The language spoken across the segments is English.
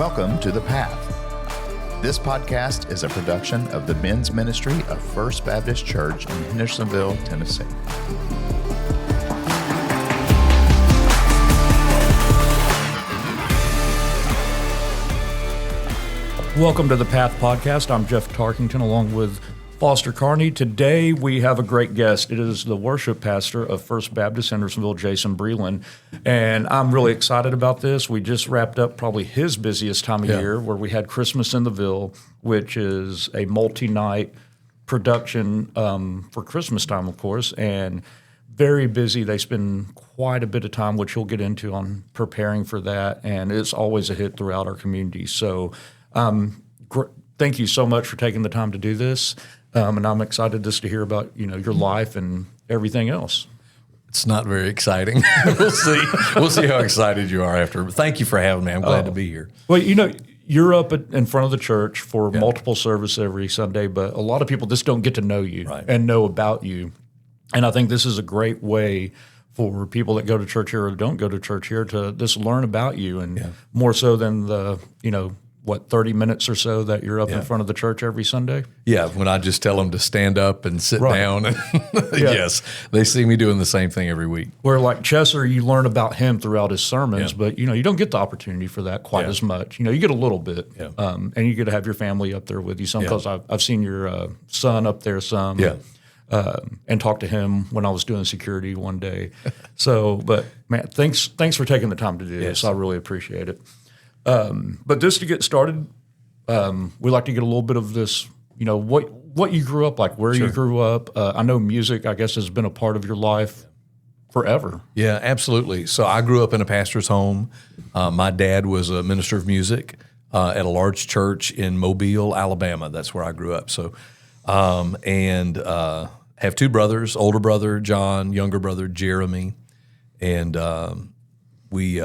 Welcome to The Path. This podcast is a production of the men's ministry of First Baptist Church in Hendersonville, Tennessee. Welcome to the Path Podcast. I'm Jeff Tarkington along with Foster Carney. Today we have a great guest. It is the worship pastor of First Baptist Hendersonville, Jason Breland. And I'm really excited about this. We just wrapped up probably his busiest time of year where we had Christmas in the Ville, which is a multi-night production for Christmas time, of course, and very busy. They spend quite a bit of time, which you'll get into, on preparing for that. And it's always a hit throughout our community. So thank you so much for taking the time to do this, and I'm excited just to hear about your life and everything else. It's not very exciting. We'll see. We'll see how excited you are after. Thank you for having me. I'm glad to be here. Well, you're up in front of the church for multiple services every Sunday, but a lot of people just don't get to know you and know about you, and I think this is a great way for people that go to church here or don't go to church here to just learn about you, and more so than the 30 minutes or so that you're up in front of the church every Sunday? Yeah, when I just tell them to stand up and sit down. And yes, they see me doing the same thing every week. Where like Chesser, you learn about him throughout his sermons, but you don't get the opportunity for that quite as much. You get a little bit, and you get to have your family up there with you some, because I've seen your son up there some. And talked to him when I was doing security one day. So, but man, thanks for taking the time to do this. I really appreciate it. But just to get started, we like to get a little bit of this, what you grew up like, where you grew up. I know music, I guess, has been a part of your life forever. Yeah, absolutely. So I grew up in a pastor's home. My dad was a minister of music at a large church in Mobile, Alabama. That's where I grew up. So, and have two brothers, older brother John, younger brother Jeremy, and we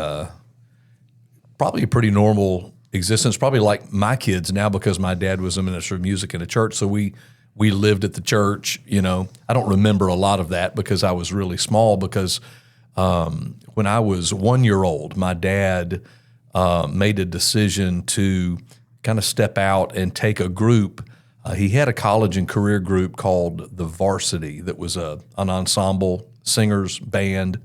probably a pretty normal existence, probably like my kids now, because my dad was a minister of music in a church. So we lived at the church. I don't remember a lot of that because I was really small, because when I was 1 year old, my dad made a decision to kind of step out and take a group. He had a college and career group called the Varsity that was an ensemble, singers, band.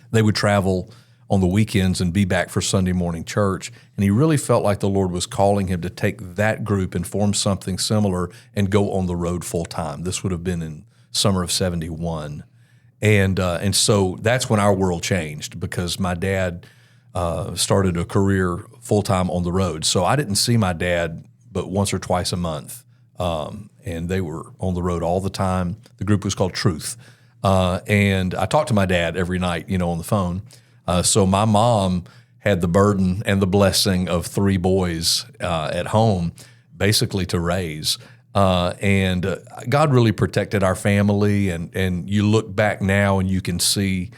They would travel on the weekends and be back for Sunday morning church. And he really felt like the Lord was calling him to take that group and form something similar and go on the road full time. This would have been in summer of 71. And so that's when our world changed, because my dad started a career full time on the road. So I didn't see my dad but once or twice a month. And they were on the road all the time. The group was called Truth. And I talked to my dad every night, on the phone. So my mom had the burden and the blessing of three boys at home, basically to raise. And God really protected our family. And you look back now and you can see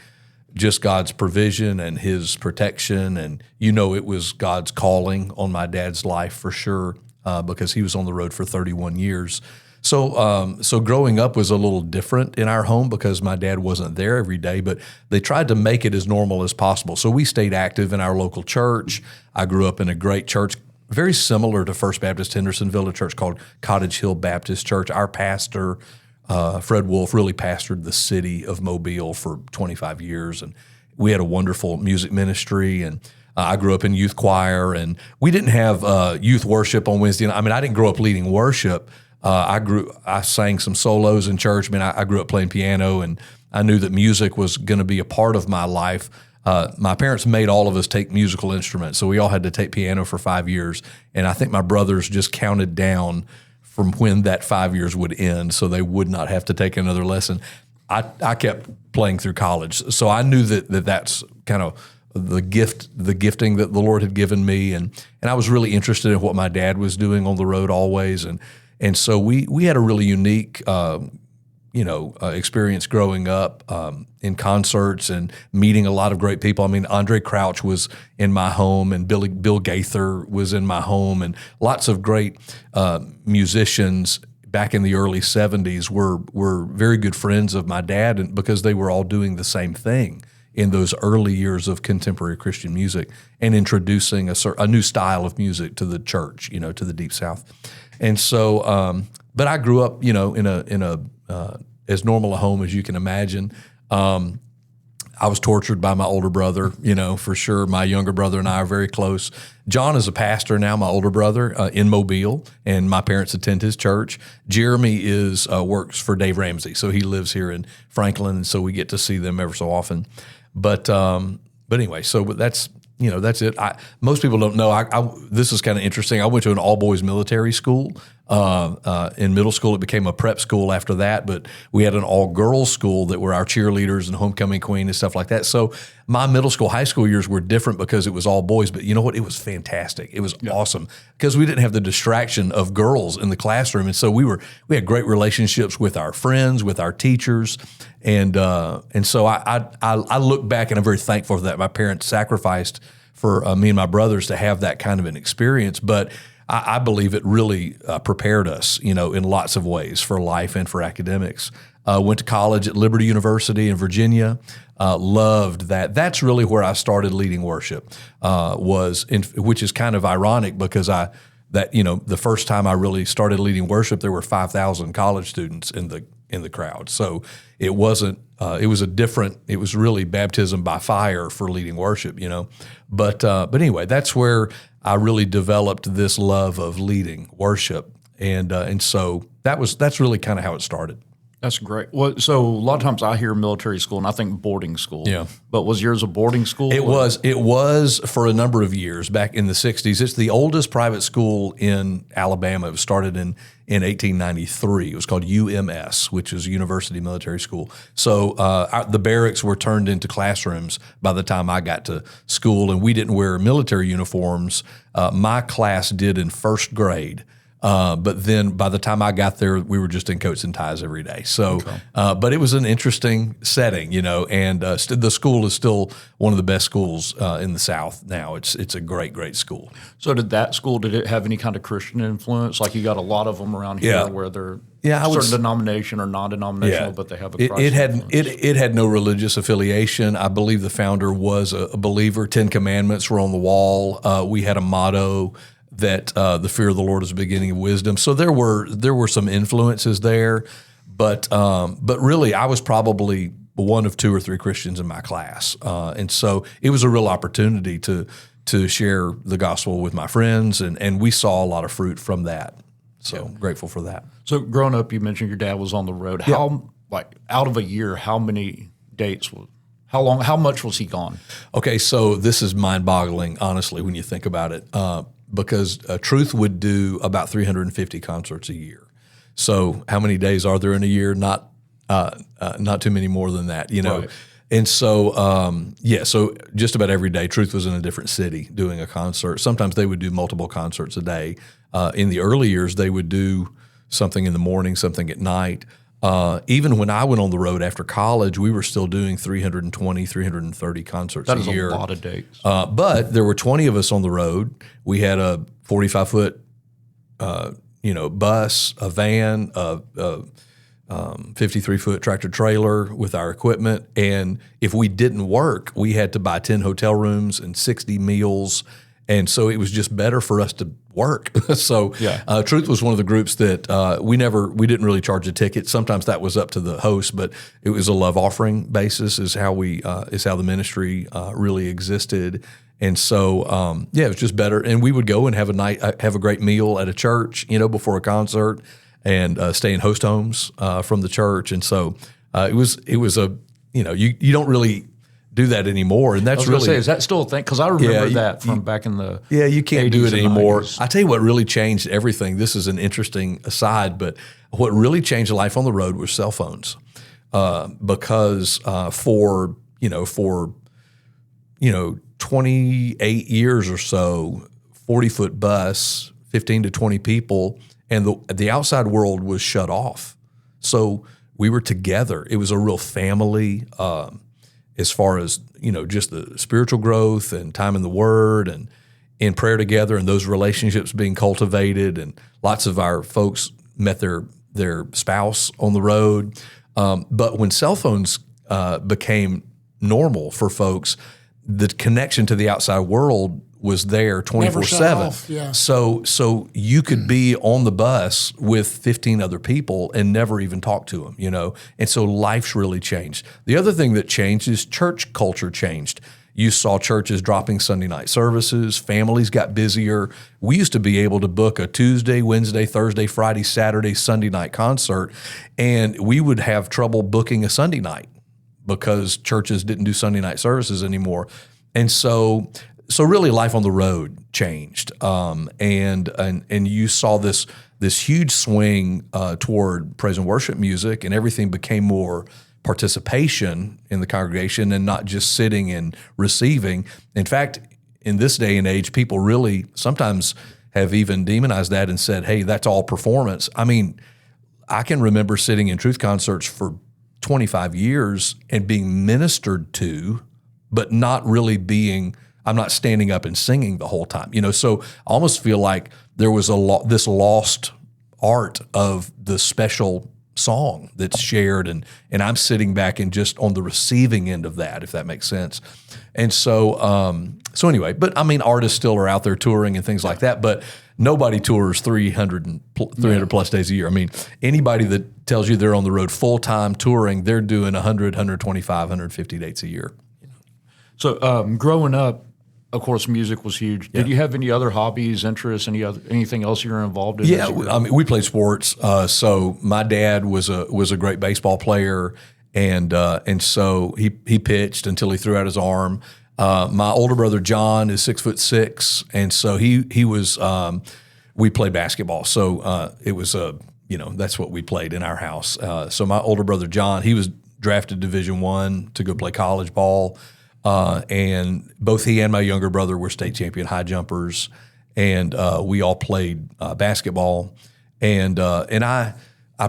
just God's provision and His protection. And it was God's calling on my dad's life for sure, because he was on the road for 31 years. So growing up was a little different in our home because my dad wasn't there every day, but they tried to make it as normal as possible. So we stayed active in our local church. I grew up in a great church, very similar to First Baptist Hendersonville, a church called Cottage Hill Baptist Church. Our pastor, Fred Wolf, really pastored the city of Mobile for 25 years, and we had a wonderful music ministry, and I grew up in youth choir, and we didn't have youth worship on Wednesday night. I didn't grow up leading worship. I sang some solos in church. I grew up playing piano, and I knew that music was going to be a part of my life. My parents made all of us take musical instruments, so we all had to take piano for 5 years. And I think my brothers just counted down from when that 5 years would end, so they would not have to take another lesson. I kept playing through college, so I knew that's kind of the gifting that the Lord had given me, and I was really interested in what my dad was doing on the road always, and so we had a really unique, experience growing up in concerts and meeting a lot of great people. Andre Crouch was in my home, and Bill Gaither was in my home, and lots of great musicians back in the early 70s were very good friends of my dad, and because they were all doing the same thing. in those early years of contemporary Christian music and introducing a new style of music to the church, to the Deep South. And so, but I grew up, in a as normal a home as you can imagine. I was tortured by my older brother, for sure. My younger brother and I are very close. John is a pastor now, my older brother, in Mobile, and my parents attend his church. Jeremy works for Dave Ramsey, so he lives here in Franklin, and so we get to see them ever so often. But anyway, so that's it. Most people don't know. This is kind of interesting. I went to an all-boys military school. In middle school, it became a prep school after that, but we had an all-girls school that were our cheerleaders and homecoming queen and stuff like that. So my middle school, high school years were different because it was all boys, but you know what? It was fantastic. It was awesome because we didn't have the distraction of girls in the classroom. And so we had great relationships with our friends, with our teachers. And so I look back and I'm very thankful for that. My parents sacrificed for me and my brothers to have that kind of an experience, but I believe it really prepared us, in lots of ways for life and for academics. Went to college at Liberty University in Virginia. Loved that. That's really where I started leading worship. Which is kind of ironic because the first time I really started leading worship, there were 5,000 college students in the crowd. So it wasn't. It was really baptism by fire for leading worship, But anyway, that's where I really developed this love of leading worship, and so that's really kind of how it started. That's great. Well, so a lot of times I hear military school and I think boarding school. Yeah. But was yours a boarding school? It was for a number of years back in the 60s. It's the oldest private school in Alabama. It was started in 1893. It was called UMS, which is University Military School. So the barracks were turned into classrooms by the time I got to school, and we didn't wear military uniforms. My class did in first grade. But then by the time I got there, we were just in coats and ties every day. So, but it was an interesting setting, and the school is still one of the best schools in the South now. It's a great, great school. So did it have any kind of Christian influence? Like you got a lot of them around here where they're certain denomination or non-denominational, but they have a Christ influence. It had no religious affiliation. I believe the founder was a believer. 10 Commandments were on the wall. We had a motto that the fear of the Lord is the beginning of wisdom. So there were some influences there, but really I was probably one of 2 or 3 Christians in my class, and so it was a real opportunity to share the gospel with my friends, and we saw a lot of fruit from that. So grateful for that. So growing up, you mentioned your dad was on the road. How out of a year, how many dates? How much was he gone? Okay, so this is mind-boggling, honestly, when you think about it. Because Truth would do about 350 concerts a year. So how many days are there in a year? Not too many more than that, Right. And so, so just about every day, Truth was in a different city doing a concert. Sometimes they would do multiple concerts a day. In the early years, they would do something in the morning, something at night. Even when I went on the road after college, we were still doing 320, 330 concerts a year. That is a lot of dates. But there were 20 of us on the road. We had a 45-foot, bus, a van, a 53-foot tractor trailer with our equipment. And if we didn't work, we had to buy 10 hotel rooms and 60 meals. And so it was just better for us to work. So Truth was one of the groups that we didn't really charge a ticket. Sometimes that was up to the host, but it was a love offering basis is how the ministry really existed. And so, it was just better. And we would go and have a great meal at a church, before a concert, and stay in host homes from the church. And so it was you don't really do that anymore, and that's really. Is that still a thing? Because I remember that from back in the you can't do it anymore. 90s. I tell you what really changed everything. This is an interesting aside, but what really changed life on the road was cell phones, because for 28 years or so, 40-foot bus, 15 to 20 people, and the outside world was shut off. So we were together. It was a real family. As far as, just the spiritual growth and time in the Word and in prayer together and those relationships being cultivated. And lots of our folks met their spouse on the road. But when cell phones became normal for folks. The connection to the outside world was there 24/7. Yeah. So you could be on the bus with 15 other people and never even talk to them, And so life's really changed. The other thing that changed is church culture changed. You saw churches dropping Sunday night services. Families got busier. We used to be able to book a Tuesday, Wednesday, Thursday, Friday, Saturday, Sunday night concert, and we would have trouble booking a Sunday night because churches didn't do Sunday night services anymore. And so really life on the road changed. And you saw this huge swing toward praise and worship music, and everything became more participation in the congregation and not just sitting and receiving. In fact, in this day and age, people really sometimes have even demonized that and said, hey, that's all performance. I mean, I can remember sitting in truth concerts for 25 years and being ministered to, but not really I'm not standing up and singing the whole time. So I almost feel like there was this lost art of the special song that's shared, and I'm sitting back and just on the receiving end of that, if that makes sense. And so anyway, but I mean, artists still are out there touring and things like that, but nobody tours 300 plus days a year. I mean, anybody that tells you they're on the road full-time touring, they're doing 100, 125, 150 dates a year. So growing up, of course, music was huge. Did you have any other hobbies, interests, anything else you were involved in? Yeah, I mean, we played sports. So my dad was a great baseball player, and so he pitched until he threw out his arm. My older brother John is 6'6", and so he was. We played basketball, so it was that's what we played in our house. So my older brother John, he was drafted Division I to go play college ball. And both he and my younger brother were state champion high jumpers, and we all played basketball. And I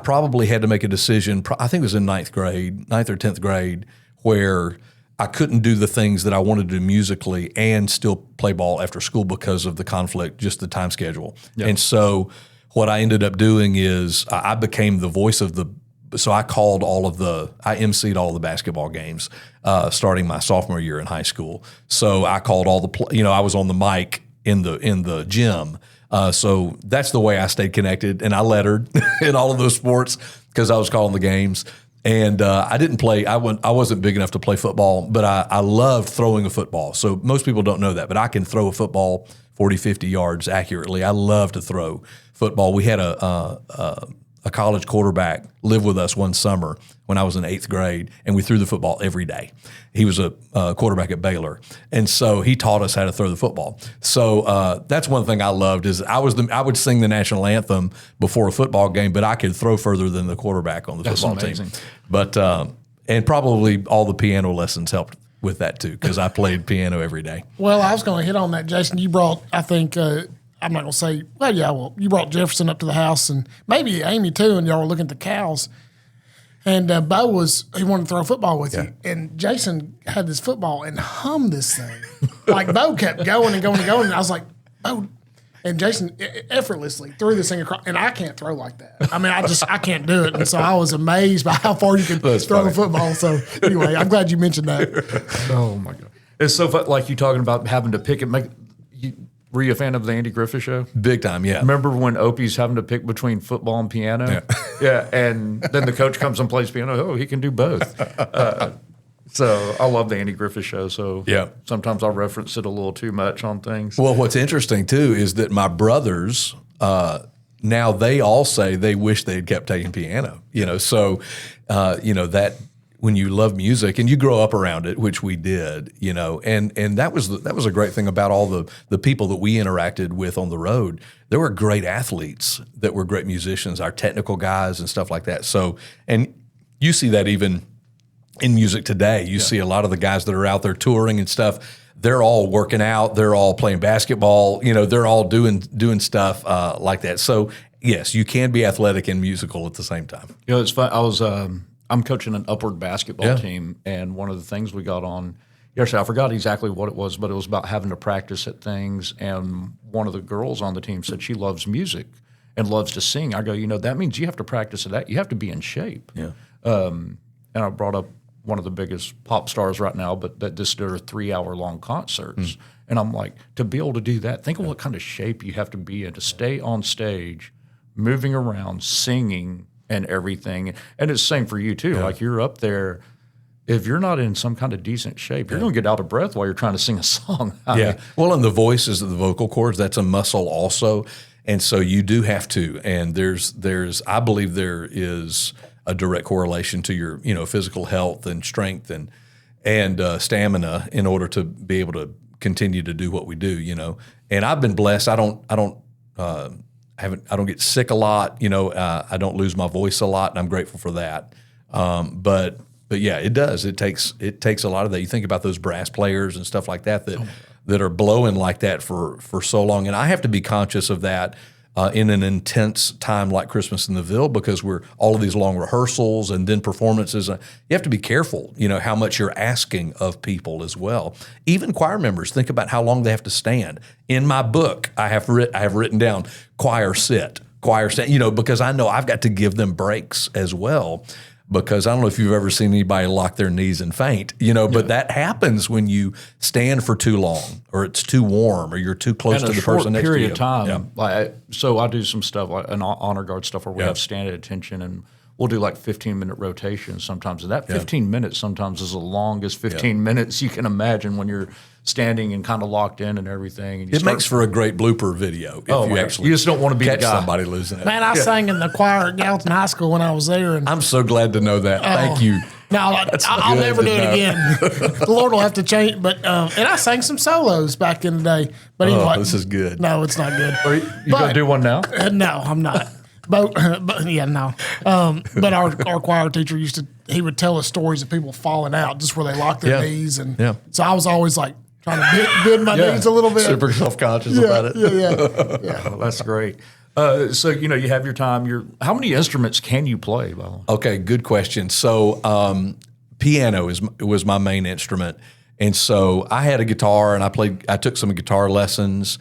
probably had to make a decision. I think it was in ninth or 10th grade, where I couldn't do the things that I wanted to do musically and still play ball after school because of the conflict, just the time schedule. Yep. And so what I ended up doing is I became the voice of the. So I emceed all the basketball games starting my sophomore year in high school. So I called all I was on the mic in the gym. So that's the way I stayed connected, and I lettered in all of those sports because I was calling the games. And I didn't play. I wasn't big enough to play football, but I loved throwing a football. So most people don't know that, but I can throw a football 40, 50 yards accurately. I love to throw football. We had a college quarterback live with us one summer when I was in 8th grade, and we threw the football every day. He was a quarterback at Baylor, and so he taught us how to throw the football. So that's one thing I loved is I would sing the national anthem before a football game, but I could throw further than the quarterback on the football team. But and probably all the piano lessons helped with that too, because I played piano every day. Well, I was going to hit on that, Jason. You brought, I think. I'm not going to say, you brought Jefferson up to the house and maybe Amy too, and y'all were looking at the cows. And Bo he wanted to throw a football with you. And Jason had this football and hummed this thing. Like Bo kept going and going and going. And I was like, Bo. And Jason effortlessly threw this thing across. And I can't throw like that. I mean, I can't do it. And so I was amazed by how far you could throw a football. So anyway, I'm glad you mentioned that. Oh, my God. It's so fun, like you talking about having to pick it. Were you a fan of the Andy Griffith Show? Big time, yeah. Remember when Opie's having to pick between football and piano? Yeah, and then the coach comes and plays piano. Oh, he can do both. So I love the Andy Griffith Show. So sometimes I'll reference it a little too much on things. Well, what's interesting, too, is that my brothers, now they all say they wish they had kept taking piano. So, that when you love music and you grow up around it, which we did, and that was a great thing about all the people that we interacted with on the road. There were great athletes that were great musicians, our technical guys and stuff like that. So, and you see that even in music today. You see a lot of the guys that are out there touring and stuff. They're all working out. They're all playing basketball. They're all doing stuff like that. So yes, you can be athletic and musical at the same time. It's fun. I'm coaching an upward basketball team, and one of the things we got on yesterday, I forgot exactly what it was, but it was about having to practice at things, and one of the girls on the team said she loves music and loves to sing. I go, that means you have to practice at that. You have to be in shape. Yeah. And I brought up one of the biggest pop stars right now, but that just did 3-hour-long concerts. And I'm like, to be able to do that, think of what kind of shape you have to be in to stay on stage, moving around, singing and everything. And it's the same for you too. Like you're up there. If you're not in some kind of decent shape, you're going to get out of breath while you're trying to sing a song. I mean, well, and the voices of the vocal cords, that's a muscle also. And so you do have to. And I believe there is a direct correlation to your, physical health and strength and stamina in order to be able to continue to do what we do, And I've been blessed. I don't get sick a lot, I don't lose my voice a lot, and I'm grateful for that. But yeah, it does. It takes a lot of that. You think about those brass players and stuff like that that are blowing like that for so long, and I have to be conscious of that in an intense time like Christmas in the Ville, because we're all of these long rehearsals and then performances. You have to be careful, how much you're asking of people as well. Even choir members, think about how long they have to stand. In my book, I have written down choir sit, because I know I've got to give them breaks as well. Because I don't know if you've ever seen anybody lock their knees and faint, but that happens when you stand for too long, or it's too warm, or you're too close to the person next to you. period of time. So I do some stuff like an honor guard stuff where we have standing attention, and we'll do like 15-minute rotations sometimes. And that 15 minutes sometimes is the longest 15 minutes you can imagine when you're standing and kind of locked in and everything. And it makes for a great blooper video if you actually you just don't want to be catch the guy. somebody losing it. Man, I sang in the choir at Gallatin High School when I was there. And I'm so glad to know that. Thank you. No, I'll never do it again. The Lord will have to change. But and I sang some solos back in the day. But anyway, this is good. No, it's not good. Are you going to do one now? No, I'm not. But no. But our choir teacher he would tell us stories of people falling out just where they locked their knees, and so I was always like trying to bend my knees a little bit. Super self-conscious about it. Yeah. Oh, that's great. So you have your time. How many instruments can you play, by the way? Okay, good question. So piano was my main instrument, and so I had a guitar, and I took some guitar lessons.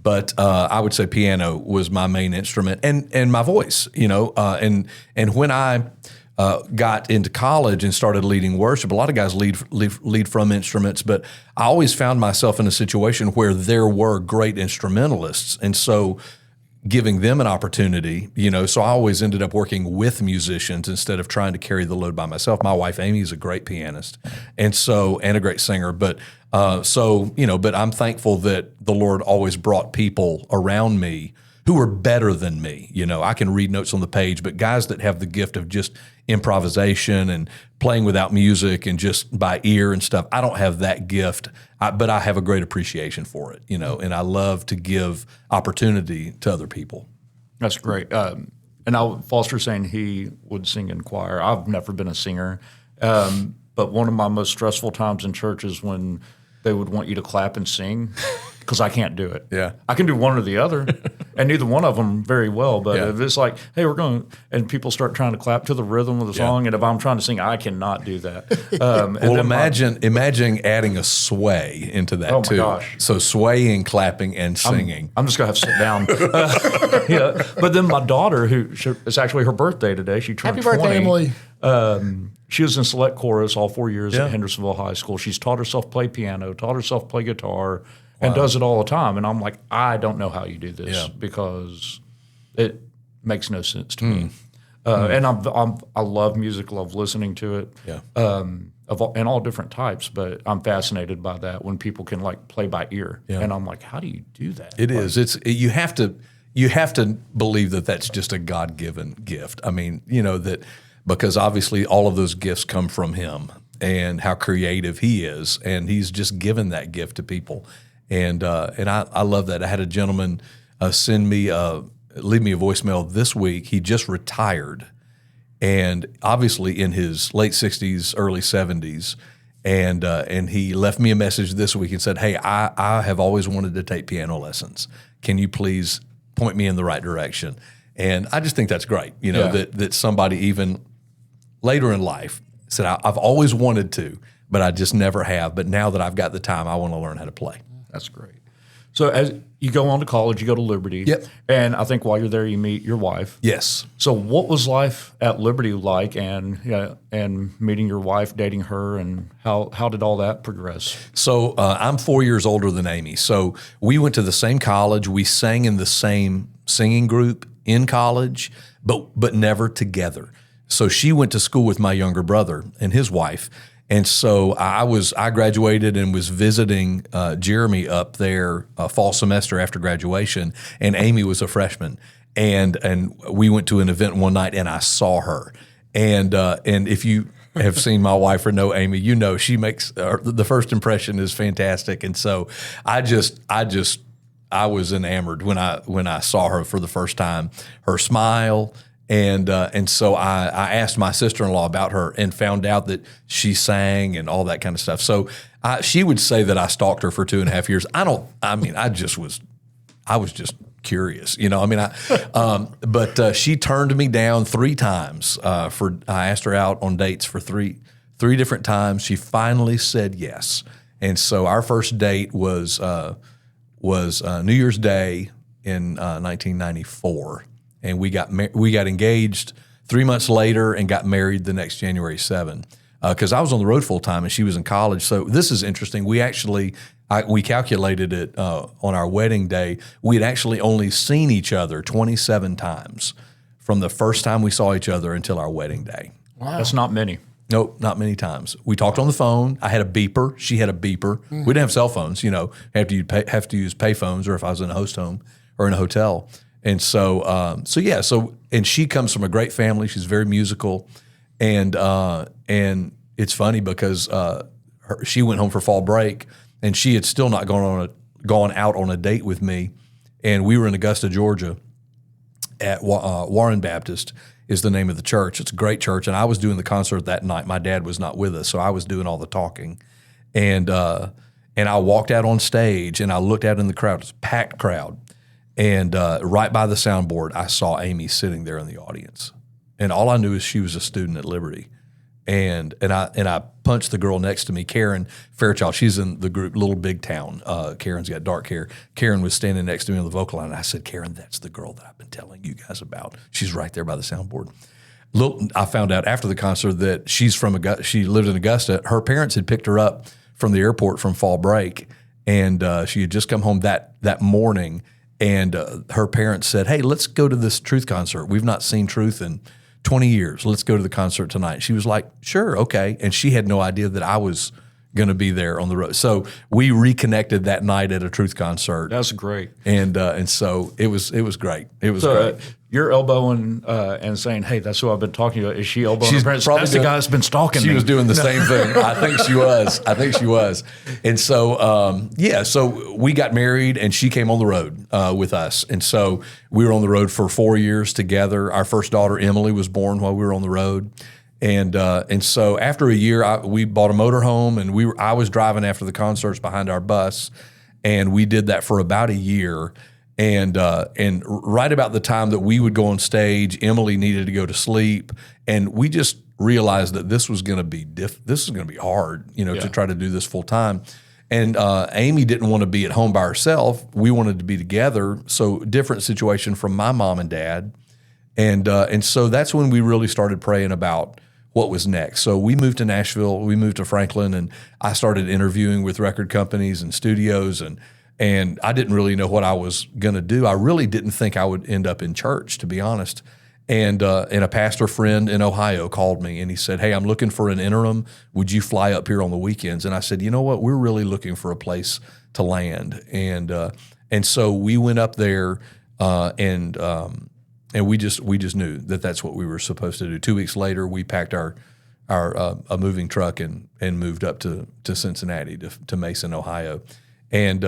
But I would say piano was my main instrument, and my voice, and when I got into college and started leading worship, a lot of guys lead from instruments, but I always found myself in a situation where there were great instrumentalists, and so giving them an opportunity, so I always ended up working with musicians instead of trying to carry the load by myself. My wife, Amy, is a great pianist and a great singer, but I'm thankful that the Lord always brought people around me who were better than me. I can read notes on the page, but guys that have the gift of just improvisation and playing without music and just by ear and stuff, I don't have that gift, but I have a great appreciation for it, and I love to give opportunity to other people. That's great. And Foster saying he would sing in choir. I've never been a singer, but one of my most stressful times in church is when they would want you to clap and sing, because I can't do it. Yeah. I can do one or the other, and neither one of them very well. But if it's like, hey, we're going, and people start trying to clap to the rhythm of the song, and if I'm trying to sing, I cannot do that. Well, imagine adding a sway into that too. Oh my gosh! So swaying, clapping, and singing. I'm just gonna have to sit down. But then my daughter, it's actually her birthday today. She turned 20. Happy birthday, Emily. She was in select chorus all 4 years at Hendersonville High School. She's taught herself play piano, taught herself play guitar, and does it all the time. And I'm like, I don't know how you do this because it makes no sense to me. And I love music, love listening to it, in all different types. But I'm fascinated by that when people can like play by ear, and I'm like, how do you do that? It is. You have to believe that that's just a God-given gift. I mean, that. Because obviously all of those gifts come from Him and how creative He is, and He's just given that gift to people, and I love that. I had a gentleman leave me a voicemail this week. He just retired, and obviously in his late 60s, early 70s, and he left me a message this week and said, "Hey, I have always wanted to take piano lessons. Can you please point me in the right direction?" And I just think that's great, that somebody even later in life said, I've always wanted to, but I just never have. But now that I've got the time, I want to learn how to play. That's great. So as you go on to college, you go to Liberty. Yep. And I think while you're there, you meet your wife. Yes. So what was life at Liberty like, and meeting your wife, dating her, and how did all that progress? So I'm 4 years older than Amy. So we went to the same college. We sang in the same singing group in college, but never together. So she went to school with my younger brother and his wife. And so I graduated and was visiting Jeremy up there fall semester after graduation, and Amy was a freshman. And we went to an event one night, and I saw her. And if you have seen my wife or know Amy, you know she makes the first impression is fantastic. And so I was enamored when I saw her for the first time. Her smile. And so I asked my sister-in-law about her and found out that she sang and all that kind of stuff. So she would say that I stalked her for 2.5 years. I was just curious, but she turned me down 3 times I asked her out on dates for three different times. She finally said yes. And so our first date was New Year's Day in 1994. And we got engaged 3 months later and got married the next January 7. Because I was on the road full time and she was in college. So this is interesting. We calculated it on our wedding day. We had actually only seen each other 27 times from the first time we saw each other until our wedding day. Wow, that's not many. Nope, not many times. We talked on the phone. I had a beeper. She had a beeper. Mm-hmm. We didn't have cell phones. Have to use pay phones, or if I was in a host home or in a hotel. And and she comes from a great family. She's very musical, and it's funny because she went home for fall break, and she had still not gone out on a date with me, and we were in Augusta, Georgia, at Warren Baptist is the name of the church. It's a great church, and I was doing the concert that night. My dad was not with us, so I was doing all the talking, and I walked out on stage, and I looked out in the crowd. It's a packed crowd. And right by the soundboard, I saw Amy sitting there in the audience, and all I knew is she was a student at Liberty, and I punched the girl next to me, Karen Fairchild. She's in the group Little Big Town. Karen's got dark hair. Karen was standing next to me on the vocal line, and I said, "Karen, that's the girl that I've been telling you guys about. She's right there by the soundboard." I found out after the concert that she's from Augusta. She lived in Augusta. Her parents had picked her up from the airport from fall break, and she had just come home that morning. And her parents said, "Hey, let's go to this Truth concert. We've not seen Truth in 20 years. Let's go to the concert tonight." She was like, "Sure, okay." And she had no idea that I was going to be there on the road. So we reconnected that night at a Truth concert. That's great. And so it was great. It was great. You're elbowing and saying, "Hey, that's who I've been talking to." Is she elbowing her parents? That's the guy that's been stalking me. She was doing the same thing. I think she was. And so, so we got married, and she came on the road with us. And so we were on the road for 4 years together. Our first daughter, Emily, was born while we were on the road. And so after a year, we bought a motorhome, and I was driving after the concerts behind our bus, and we did that for about a year. And right about the time that we would go on stage, Emily needed to go to sleep, and we just realized that this was going to be hard, to try to do this full time. And Amy didn't want to be at home by herself. We wanted to be together. So different situation from my mom and dad, and so that's when we really started praying about what was next. So we moved to Nashville, we moved to Franklin, and I started interviewing with record companies and studios, and I didn't really know what I was going to do. I really didn't think I would end up in church, to be honest. And a pastor friend in Ohio called me, and he said, "Hey, I'm looking for an interim. Would you fly up here on the weekends?" And I said, "You know what? We're really looking for a place to land." And so we went up there, and we just knew that that's what we were supposed to do. 2 weeks later, we packed our a moving truck and moved up to Cincinnati, to Mason, Ohio. And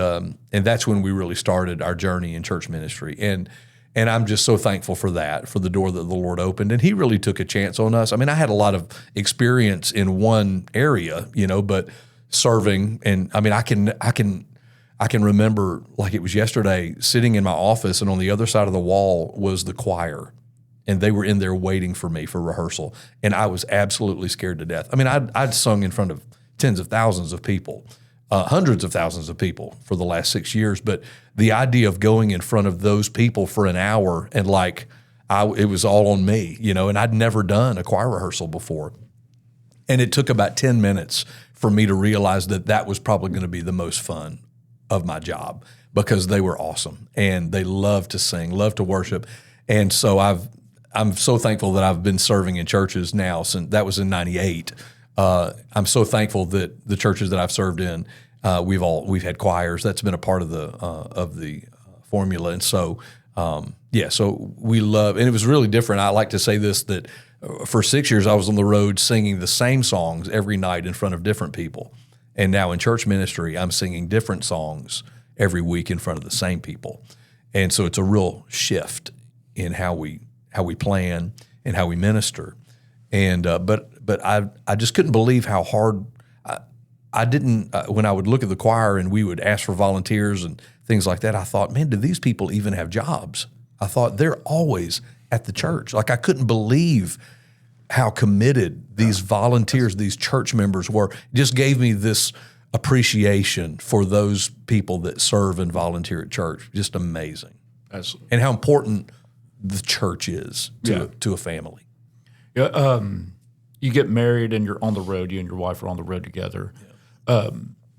that's when we really started our journey in church ministry. And I'm just so thankful for that, for the door that the Lord opened. And he really took a chance on us. I mean, I had a lot of experience in one area, but serving, and I mean, I can remember like it was yesterday, sitting in my office, and on the other side of the wall was the choir, and they were in there waiting for me for rehearsal. And I was absolutely scared to death. I mean, I'd sung in front of tens of thousands of people, hundreds of thousands of people for the last 6 years. But the idea of going in front of those people for an hour and it was all on me, and I'd never done a choir rehearsal before. And it took about 10 minutes for me to realize that was probably going to be the most fun of my job, because they were awesome and they love to sing, love to worship. And so I'm so thankful that I've been serving in churches now since that was in '98. I'm so thankful that the churches that I've served in, we've had choirs. That's been a part of the formula. And so, so we love, and it was really different. I like to say this, that for 6 years I was on the road singing the same songs every night in front of different people. And now in church ministry, I'm singing different songs every week in front of the same people. And so it's a real shift in how we plan and how we minister. And but I just couldn't believe how hard I didn't when I would look at the choir and we would ask for volunteers and things like that. I thought, man, do these people even have jobs? I thought they're always at the church. Like, I couldn't believe how committed these volunteers, these church members were. It just gave me this appreciation for those people that serve and volunteer at church. Just amazing. And how important the church is to a family. Yeah, you get married and you're on the road. You and your wife are on the road together. Yeah.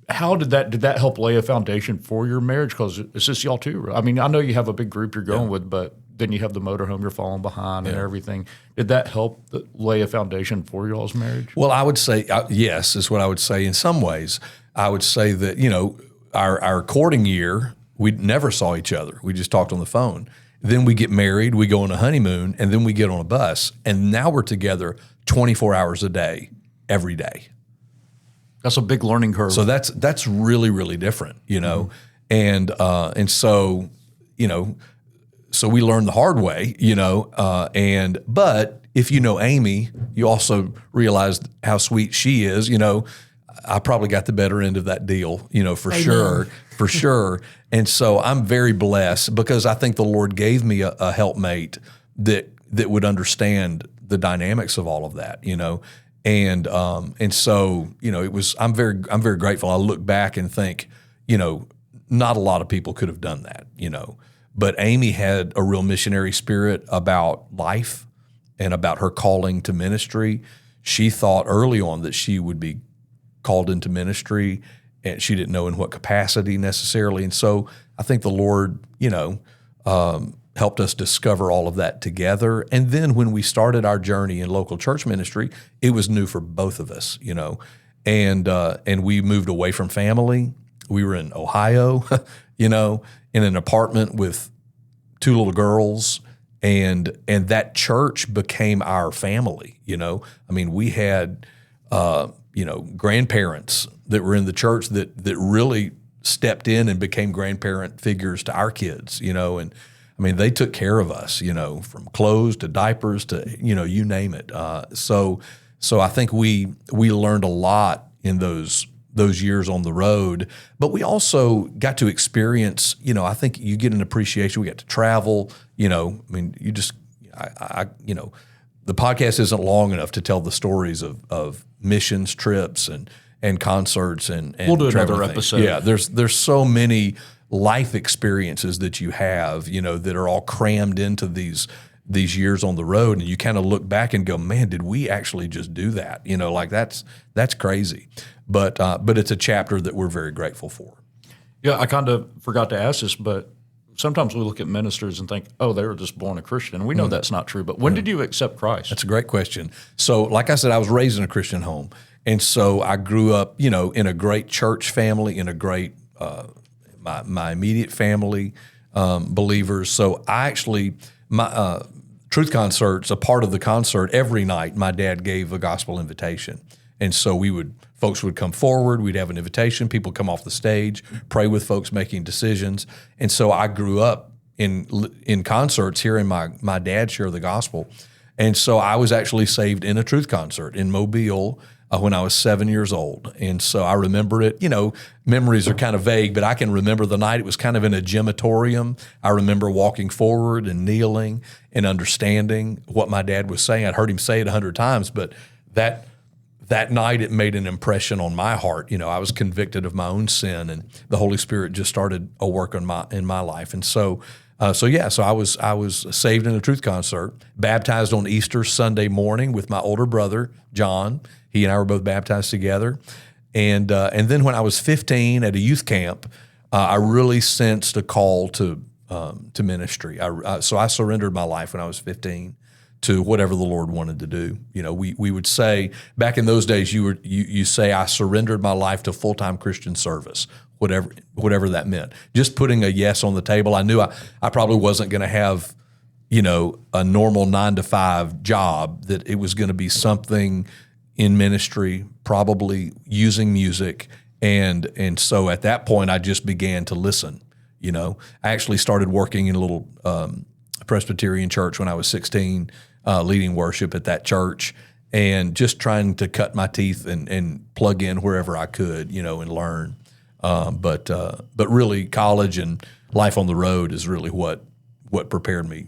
How did that help lay a foundation for your marriage? Because it's just y'all too. I mean, I know you have a big group you're going with, but then you have the motorhome you're falling behind and everything. Did that help lay a foundation for y'all's marriage? Well, I would say yes, is what I would say. In some ways, I would say that our courting year, we never saw each other. We just talked on the phone. Then we get married, we go on a honeymoon, and then we get on a bus, and now we're together 24 hours a day, every day. That's a big learning curve. So that's really, really different, mm-hmm. And so, so we learned the hard way, but if you know Amy, you also realize how sweet she is. I probably got the better end of that deal, for sure. And so I'm very blessed, because I think the Lord gave me a helpmate that would understand the dynamics of all of that, and so it was. I'm very grateful. I look back and think, not a lot of people could have done that, but Amy had a real missionary spirit about life and about her calling to ministry. She thought early on that she would be called into ministry, and she didn't know in what capacity necessarily. And so I think the Lord, helped us discover all of that together. And then when we started our journey in local church ministry, it was new for both of us, and we moved away from family. We were in Ohio, in an apartment with 2 little girls, and that church became our family. I mean, we had, grandparents that were in the church that really stepped in and became grandparent figures to our kids, and I mean, they took care of us, from clothes to diapers to, you name it. So I think we learned a lot in those years on the road, but we also got to experience, I think you get an appreciation. We got to travel, I mean, the podcast isn't long enough to tell the stories of missions trips and concerts and we'll do another episode. Yeah, there's so many life experiences that you have, that are all crammed into these years on the road, and you kind of look back and go, man, did we actually just do that? That's crazy. But it's a chapter that we're very grateful for. Yeah, I kind of forgot to ask this, but sometimes we look at ministers and think, oh, they were just born a Christian. We know that's not true. But when did you accept Christ? That's a great question. So like I said, I was raised in a Christian home. And so I grew up, in a great church family, in a great, my immediate family, believers. So I actually, my Truth Concerts, a part of the concert, every night my dad gave a gospel invitation. And so folks would come forward, we'd have an invitation, people come off the stage, pray with folks making decisions. And so I grew up in concerts hearing my dad share the gospel. And so I was actually saved in a Truth Concert in Mobile when I was 7 years old. And so I remember it. Memories are kind of vague, but I can remember the night. It was kind of in a gymatorium. I remember walking forward and kneeling and understanding what my dad was saying. I'd heard him say it 100 times, but that that night it made an impression on my heart. I was convicted of my own sin, and the Holy Spirit just started a work in my life. And so I was saved in a truth concert, baptized on Easter Sunday morning with my older brother, John. He and I were both baptized together. And then when I was 15 at a youth camp, I really sensed a call to ministry. So I surrendered my life when I was 15 to whatever the Lord wanted to do. We would say back in those days, you say, I surrendered my life to full-time Christian service, whatever that meant. Just putting a yes on the table. I knew I probably wasn't going to have, a normal 9-to-5 job, that it was going to be something in ministry, probably using music. And so at that point, I just began to listen. I actually started working in a little Presbyterian church when I was 16, leading worship at that church, and just trying to cut my teeth and plug in wherever I could, and learn. But really, college and life on the road is really what prepared me,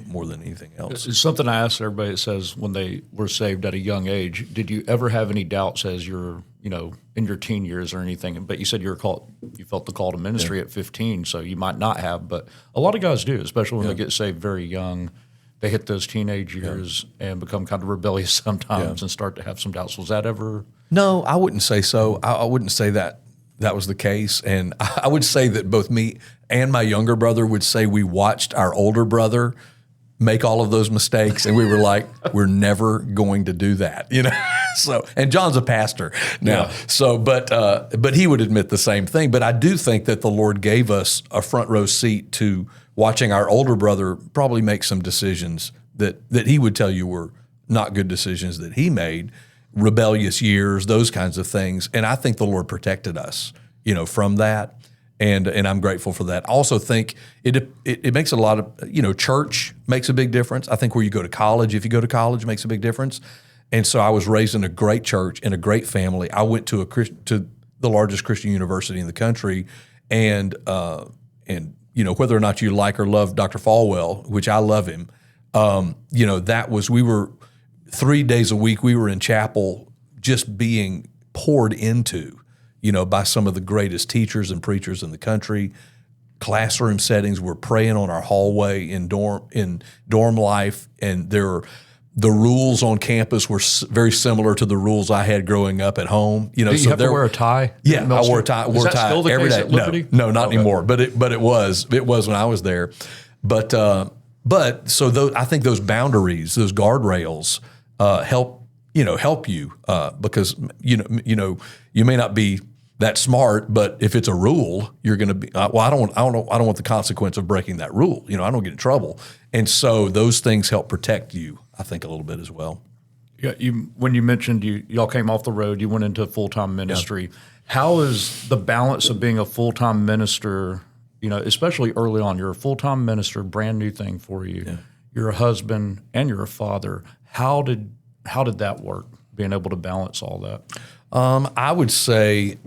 more than anything else. It's something I ask everybody that says when they were saved at a young age, did you ever have any doubts as you're, in your teen years or anything? But you said you felt the call to ministry at 15, so you might not have, but a lot of guys do, especially when they get saved very young. They hit those teenage years and become kind of rebellious sometimes and start to have some doubts. Was that ever? No, I wouldn't say so. I wouldn't say that was the case. And I would say that both me and my younger brother would say we watched our older brother make all of those mistakes, and we were like, we're never going to do that, So, and John's a pastor now, but he would admit the same thing. But I do think that the Lord gave us a front row seat to watching our older brother probably make some decisions that he would tell you were not good decisions that he made, rebellious years, those kinds of things. And I think the Lord protected us, from that. And I'm grateful for that. I also think it makes a lot of, church makes a big difference. I think where you go to college, if you go to college, makes a big difference. And so I was raised in a great church, in a great family. I went to the largest Christian university in the country, and whether or not you like or love Dr. Falwell, which I love him, we were 3 days a week, we were in chapel just being poured into, by some of the greatest teachers and preachers in the country. Classroom settings, we're praying on our hallway in dorm life, and the rules on campus were very similar to the rules I had growing up at home. Did you have to wear a tie? Yeah, I wore a tie. Is that still the every case day. at Liberty? No, not anymore. But it was when I was there. But so I think those boundaries, those guardrails, help you because you may not be that smart, but if it's a rule, you're going to be. I don't want the consequence of breaking that rule. I don't get in trouble, and so those things help protect you, I think, a little bit as well. Yeah, when you mentioned y'all came off the road, you went into full-time ministry. Yeah. How is the balance of being a full-time minister? Especially early on, you're a full-time minister, brand new thing for you. Yeah. You're a husband and you're a father. How did that work? Being able to balance all that. I would say,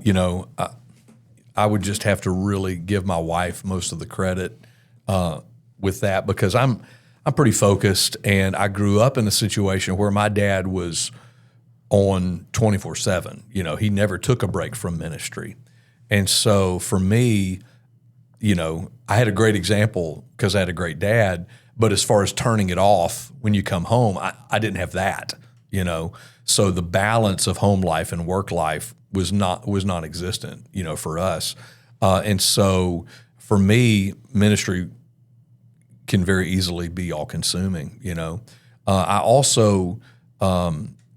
I would just have to really give my wife most of the credit with that, because I'm pretty focused, and I grew up in a situation where my dad was on 24/7. He never took a break from ministry. And so for me, I had a great example because I had a great dad, but as far as turning it off when you come home, I didn't have that, So the balance of home life and work life was non-existent, for us. And so for me, ministry can very easily be all-consuming, I also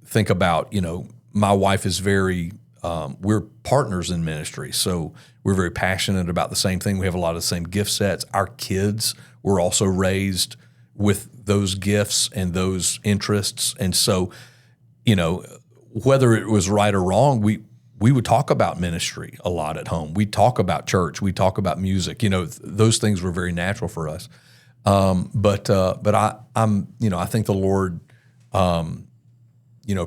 think about, my wife is we're partners in ministry, so we're very passionate about the same thing. We have a lot of the same gift sets. Our kids were also raised with those gifts and those interests. And so, whether it was right or wrong, we would talk about ministry a lot at home. We talk about church. We talk about music. Those things were very natural for us. But I think the Lord,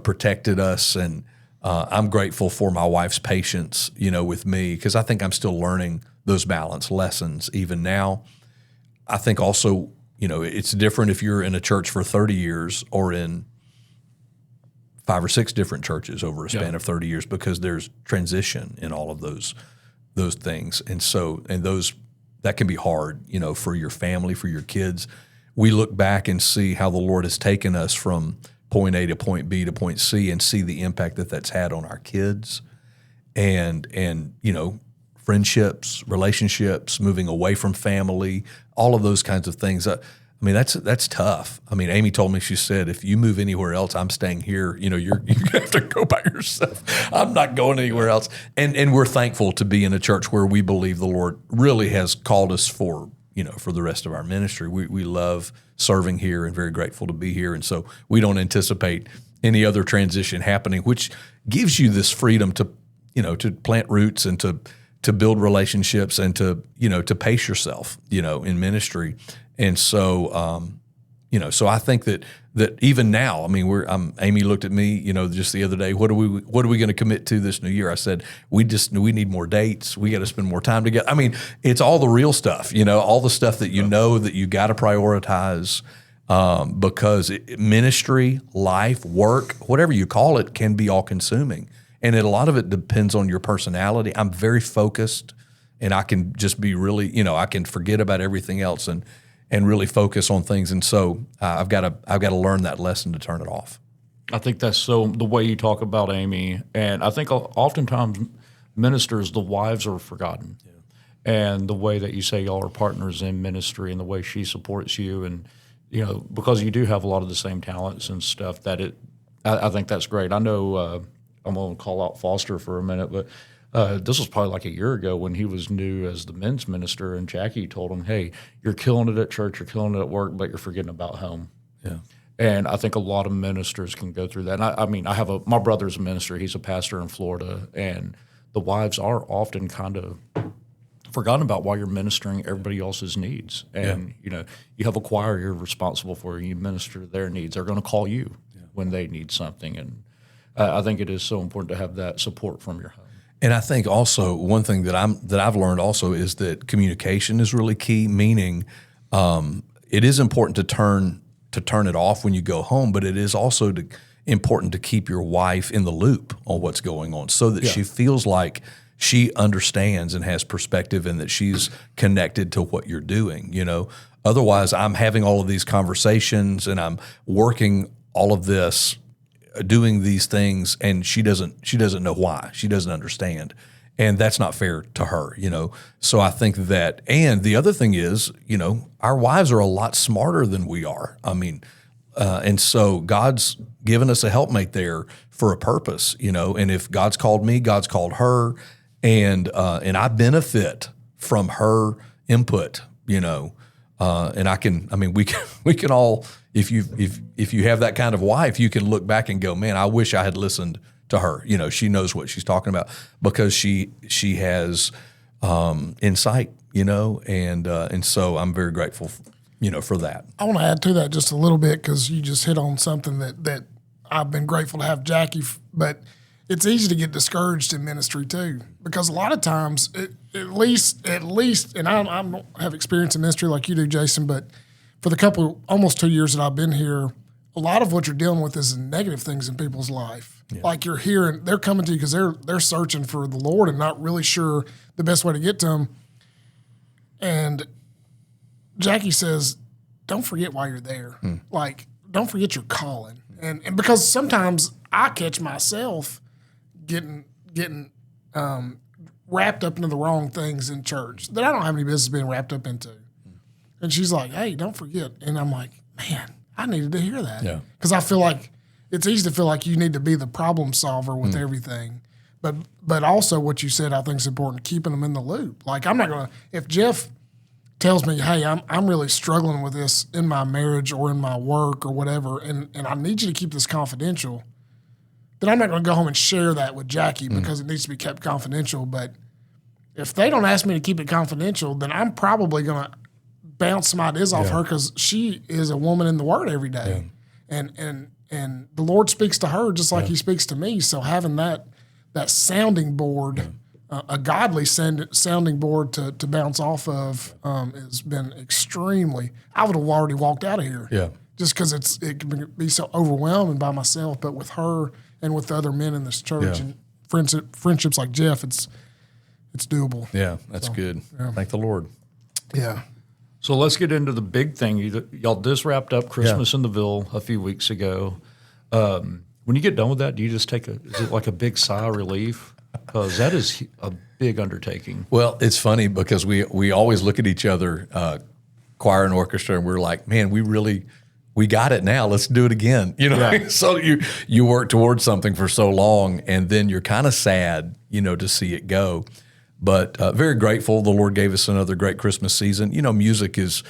protected us, and I'm grateful for my wife's patience, with me, because I think I'm still learning those balance lessons even now. I think also, it's different if you're in a church for 30 years or in 5 or 6 different churches over a span of 30 years because there's transition in all of those things. And so, that can be hard, for your family, for your kids. We look back and see how the Lord has taken us from point A to point B to point C and see the impact that that's had on our kids and friendships, relationships, moving away from family, all of those kinds of things. That's tough. Amy told me, she said, if you move anywhere else, I'm staying here. You have to go by yourself. I'm not going anywhere else. And we're thankful to be in a church where we believe the Lord really has called us for the rest of our ministry. We love serving here and very grateful to be here. And so we don't anticipate any other transition happening, which gives you this freedom to plant roots and to build relationships and to pace yourself, in ministry. And so, so I think that even now, Amy looked at me, just the other day, what are we going to commit to this new year? I said, we need more dates. We got to spend more time together. It's all the real stuff, all the stuff that that you got to prioritize, because ministry, life, work, whatever you call it, can be all consuming. And a lot of it depends on your personality. I'm very focused, and I can just be really, I can forget about everything else and really focus on things. And so I've got to learn that lesson to turn it off. I think that's the way you talk about Amy, and I think oftentimes ministers, the wives are forgotten. Yeah. And the way that you say y'all are partners in ministry and the way she supports you, and because you do have a lot of the same talents and stuff, I think that's great. I know I'm going to call out Foster for a minute, but this was probably like a year ago when he was new as the men's minister, and Jackie told him, hey, you're killing it at church, you're killing it at work, but you're forgetting about home. Yeah. And I think a lot of ministers can go through that. And my brother's a minister, he's a pastor in Florida, and the wives are often kind of forgotten about while you're ministering everybody else's needs. And, you have a choir you're responsible for, you minister their needs. They're going to call you when they need something. And I think it is so important to have that support from your home. And I think also one thing that I've learned also is that communication is really key. Meaning, it is important to turn it off when you go home, but it is also important to keep your wife in the loop on what's going on, so that she feels like she understands and has perspective, and that she's connected to what you're doing. Otherwise, I'm having all of these conversations and I'm working all of this, doing these things, and she doesn't know why. She doesn't understand. And that's not fair to her, So I think that, and the other thing is, our wives are a lot smarter than we are. And so God's given us a helpmate there for a purpose, and if God's called me, God's called her, and I benefit from her input, and we can all, if you have that kind of wife, you can look back and go, man, I wish I had listened to her. She knows what she's talking about because she has insight, and so I'm very grateful, for that. I want to add to that just a little bit, because you just hit on something that I've been grateful to have Jackie, but it's easy to get discouraged in ministry too, because a lot of times, at least, and I don't have experience in ministry like you do, Jason, but for the almost 2 years that I've been here, a lot of what you're dealing with is negative things in people's life. Yeah. Like you're here and they're coming to you because they're searching for the Lord and not really sure the best way to get to Him. And Jackie says, don't forget why you're there. Like, don't forget your calling. And because sometimes I catch myself getting wrapped up into the wrong things in church that I don't have any business being wrapped up into. And she's like, hey, don't forget. And I'm like, man, I needed to hear that. Yeah. Because I feel like it's easy to feel like you need to be the problem solver with everything. But also what you said I think is important, keeping them in the loop. Like, I'm not going to, if Jeff tells me, hey, I'm really struggling with this in my marriage or in my work or whatever, and I need you to keep this confidential, then I'm not going to go home and share that with Jackie because it needs to be kept confidential. But if they don't ask me to keep it confidential, then I'm probably going to bounce some ideas off her, because she is a woman in the Word every day. Yeah. And the Lord speaks to her just like He speaks to me. So having that sounding board, a godly sounding board to bounce off of, has been extremely. I would have already walked out of here just because it can be so overwhelming by myself. But with her and with the other men in this church and friendships like Jeff, it's doable. Yeah, that's good. Yeah. Thank the Lord. Yeah. So let's get into the big thing. Y'all just wrapped up Christmas in the Ville a few weeks ago. When you get done with that, do you just is it like a big sigh of relief? Because that is a big undertaking. Well, it's funny because we always look at each other, choir and orchestra, and we're like, man, we got it now. Let's do it again. So you work towards something for so long, and then you're kind of sad, to see it go. But very grateful the Lord gave us another great Christmas season. Music is,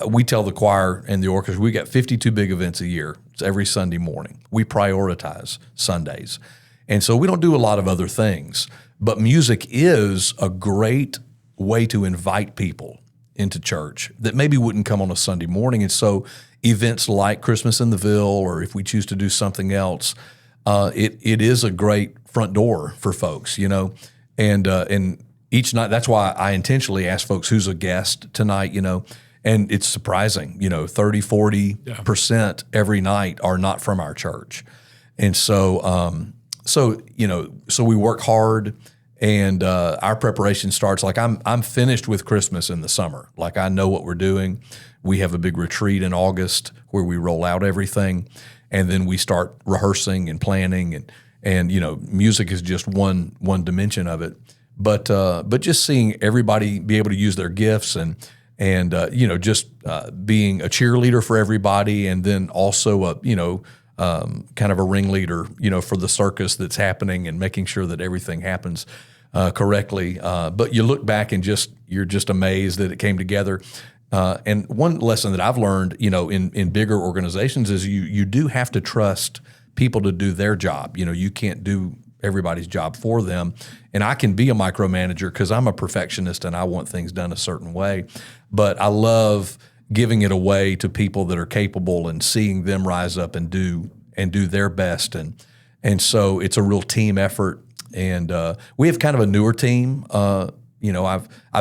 we tell the choir and the orchestra, we got 52 big events a year. It's every Sunday morning. We prioritize Sundays. And so we don't do a lot of other things. But music is a great way to invite people into church that maybe wouldn't come on a Sunday morning. And so events like Christmas in the Ville, or if we choose to do something else, it is a great front door for folks, and each night, that's why I intentionally ask folks who's a guest tonight, and it's surprising, 30, 40% every night are not from our church. And so we work hard, and our preparation starts, like I'm finished with Christmas in the summer. Like I know what we're doing. We have a big retreat in August where we roll out everything, and then we start rehearsing and planning, and music is just one dimension of it. But just seeing everybody be able to use their gifts and just being a cheerleader for everybody, and then also kind of a ringleader, for the circus that's happening, and making sure that everything happens correctly. But you look back and you're just amazed that it came together. And one lesson that I've learned, in bigger organizations is you do have to trust people to do their job. You can't do everybody's job for them. And I can be a micromanager because I'm a perfectionist and I want things done a certain way. But I love giving it away to people that are capable and seeing them rise up and do their best. And so it's a real team effort. And we have kind of a newer team. I've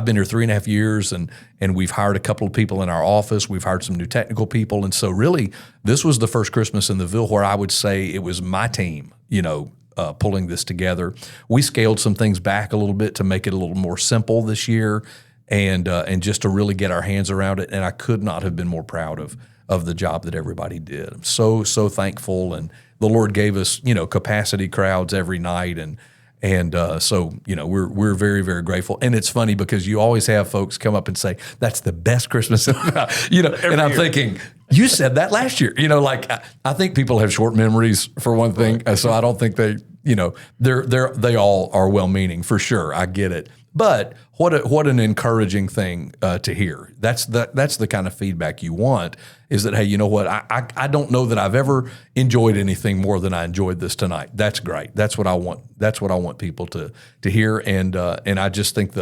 been here 3.5 years, and we've hired a couple of people in our office. We've hired some new technical people. And so really, this was the first Christmas in the Ville where I would say it was my team, pulling this together. We scaled some things back a little bit to make it a little more simple this year, and just to really get our hands around it. And I could not have been more proud of the job that everybody did. I'm so thankful, and the Lord gave us capacity crowds every night, and so we're very, very grateful. And it's funny because you always have folks come up and say that's the best Christmas, and I'm thinking, you said that last year. I think people have short memories for one thing, so I don't think they all are well-meaning for sure. I get it, but what an encouraging thing to hear. That's the kind of feedback you want. Is that, hey, you know what? I don't know that I've ever enjoyed anything more than I enjoyed this tonight. That's great. That's what I want. That's what I want people to hear. And I just think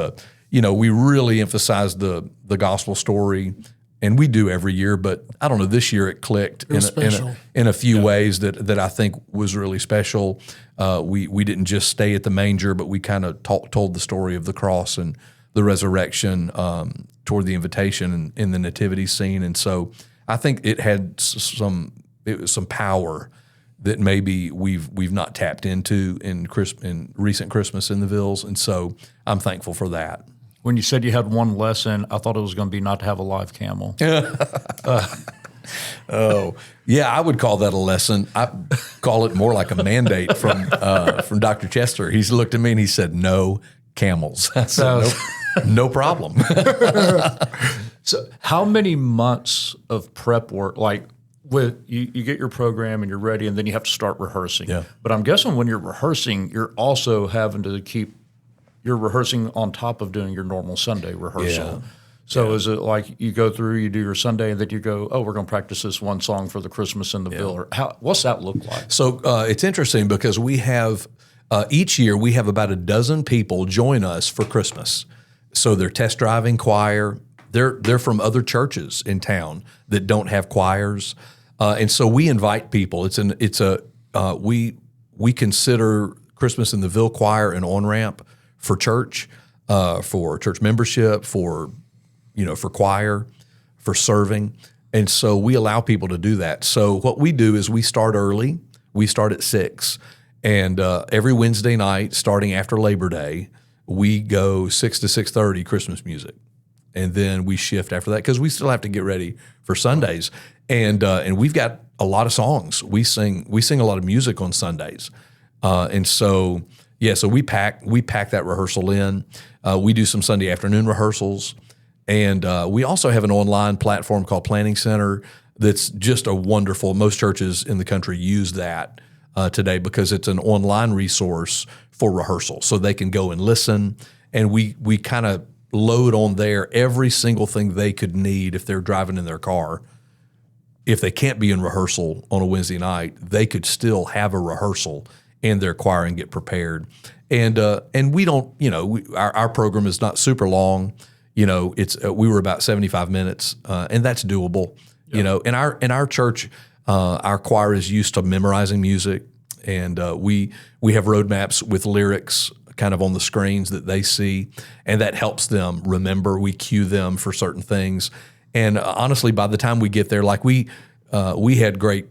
we really emphasize the gospel story. And we do every year, but I don't know, this year it clicked in a few ways that I think was really special. We didn't just stay at the manger, but we kind of told the story of the cross and the resurrection toward the invitation in the nativity scene. And so I think it had some power that maybe we've not tapped into in recent Christmas in the Villes. And so I'm thankful for that. When you said you had one lesson, I thought it was going to be not to have a live camel. Oh, yeah, I would call that a lesson. I call it more like a mandate from Dr. Chester. He's looked at me and he said, "No camels." I said, no problem. So how many months of prep work, like with you get your program and you're ready, and then you have to start rehearsing. Yeah. But I'm guessing when you're rehearsing, you're also having to you're rehearsing on top of doing your normal Sunday rehearsal. Yeah. So is it like you go through, you do your Sunday, and then you go, oh, we're going to practice this one song for the Christmas in the Ville? Or what's that look like? So it's interesting because we have, each year we have about a dozen people join us for Christmas. So they're test driving choir. They're from other churches in town that don't have choirs. And so we invite people. We consider Christmas in the Ville choir an on-ramp for church membership, for choir, for serving. And so we allow people to do that. So what we do is we start early. We start at 6. And every Wednesday night, starting after Labor Day, we go 6 to 6:30 Christmas music. And then we shift after that because we still have to get ready for Sundays. And we've got a lot of songs. We sing a lot of music on Sundays. And so we pack that rehearsal in. We do some Sunday afternoon rehearsals. And we also have an online platform called Planning Center that's just a wonderful, most churches in the country use that today because it's an online resource for rehearsal. So they can go and listen, and we kind of load on there every single thing they could need if they're driving in their car. If they can't be in rehearsal on a Wednesday night, they could still have a rehearsal in their choir and get prepared. And we don't, our program is not super long. We were about 75 minutes, and that's doable. Yep. In our church, our choir is used to memorizing music, and we have roadmaps with lyrics kind of on the screens that they see, and that helps them remember. We cue them for certain things, and honestly, by the time we get there, like we had great.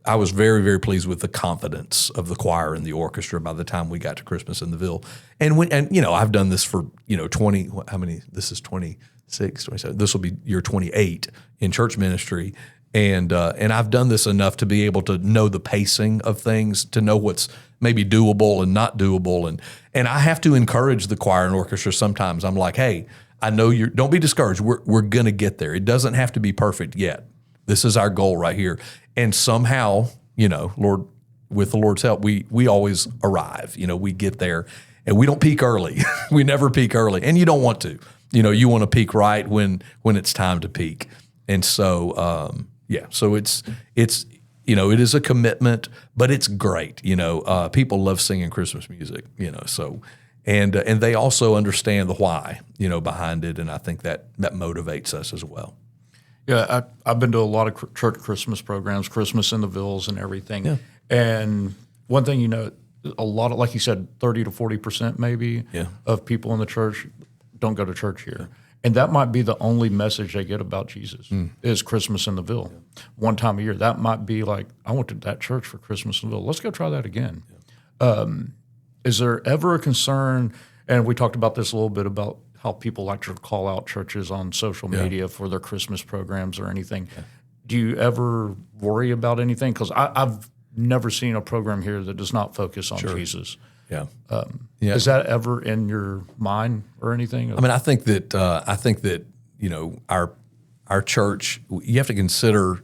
I was very, very pleased with the confidence of the choir and the orchestra by the time we got to Christmas in the Ville. And I've done this for 20. How many? This is 26, 27. This will be year 28 in church ministry. And I've done this enough to be able to know the pacing of things, to know what's maybe doable and not doable. And I have to encourage the choir and orchestra sometimes. I'm like, hey, I know don't be discouraged. We're going to get there. It doesn't have to be perfect yet. This is our goal right here. And somehow, Lord, with the Lord's help, we always arrive. We get there, and we don't peak early. We never peak early, and you don't want to. You want to peak right when it's time to peak. And so, so it is a commitment, but it's great. People love singing Christmas music. So. And they also understand the why, behind it, and I think that motivates us as well. Yeah, I've been to a lot of church Christmas programs, Christmas in the Villes and everything. Yeah. And one thing, a lot of, like you said, 30 to 40% maybe of people in the church don't go to church here. Yeah. And that might be the only message they get about Jesus is Christmas in the Ville. One time a year. That might be like, I went to that church for Christmas in the Ville. Let's go try that again. Yeah. Is there ever a concern, and we talked about this a little bit about how people like to call out churches on social media for their Christmas programs or anything. Yeah. Do you ever worry about anything? Because I've never seen a program here that does not focus on Jesus. Yeah. Is that ever in your mind or anything? I mean, I think that our church, you have to consider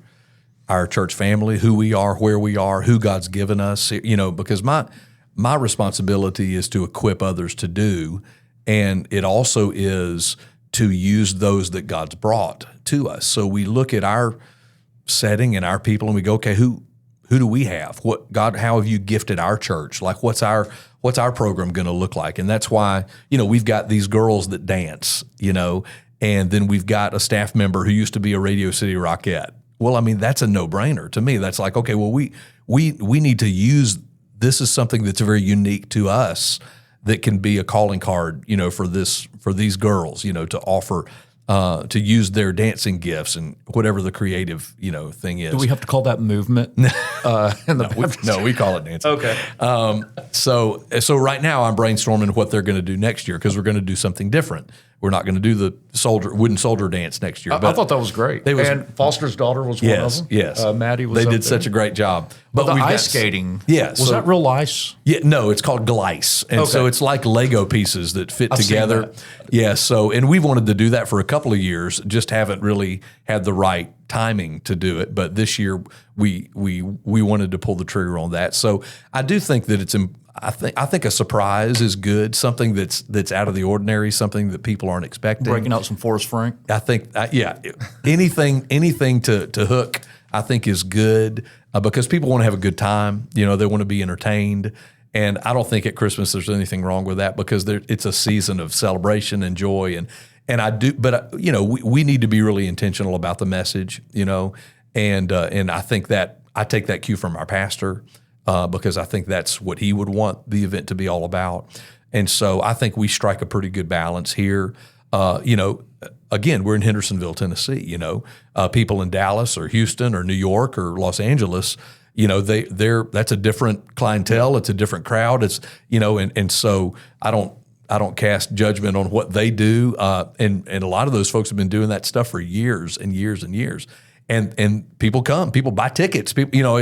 our church family, who we are, where we are, who God's given us, because my responsibility is to equip others to do. And it also is to use those that God's brought to us. So we look at our setting and our people, and we go, okay, who do we have? How have you gifted our church? Like, what's our program going to look like? And that's why, we've got these girls that dance, and then we've got a staff member who used to be a Radio City Rockette. Well, I mean, that's a no-brainer to me. That's like, okay, well, we need to use. This is something that's very unique to us, that can be a calling card, for these girls, to offer, to use their dancing gifts and whatever the creative, thing is. Do we have to call that movement? No, we call it dancing. Okay. So right now I'm brainstorming what they're going to do next year, because we're going to do something different. We're not going to do the wooden soldier dance next year. I thought that was great. And Foster's daughter was one of them. Yes, Maddie was. They did such a great job. But the ice skating, was that real ice? Yeah, no, it's called glice, and so it's like Lego pieces that fit together. Yeah, and we've wanted to do that for a couple of years, just haven't really had the right timing to do it. But this year we wanted to pull the trigger on that. So I do think that it's. I think a surprise is good, something that's out of the ordinary, something that people aren't expecting. Breaking out some Forrest Frank. I think, anything to hook, I think is good, because people want to have a good time. They want to be entertained, and I don't think at Christmas there's anything wrong with that, because it's a season of celebration and joy, and I do. But we need to be really intentional about the message, and I think that I take that cue from our pastor. Because I think that's what he would want the event to be all about. And so I think we strike a pretty good balance here. again, we're in Hendersonville, Tennessee. People in Dallas or Houston or New York or Los Angeles, that's a different clientele. It's a different crowd. It's and so I don't cast judgment on what they do. And a lot of those folks have been doing that stuff for years and years and years. And people buy tickets. People,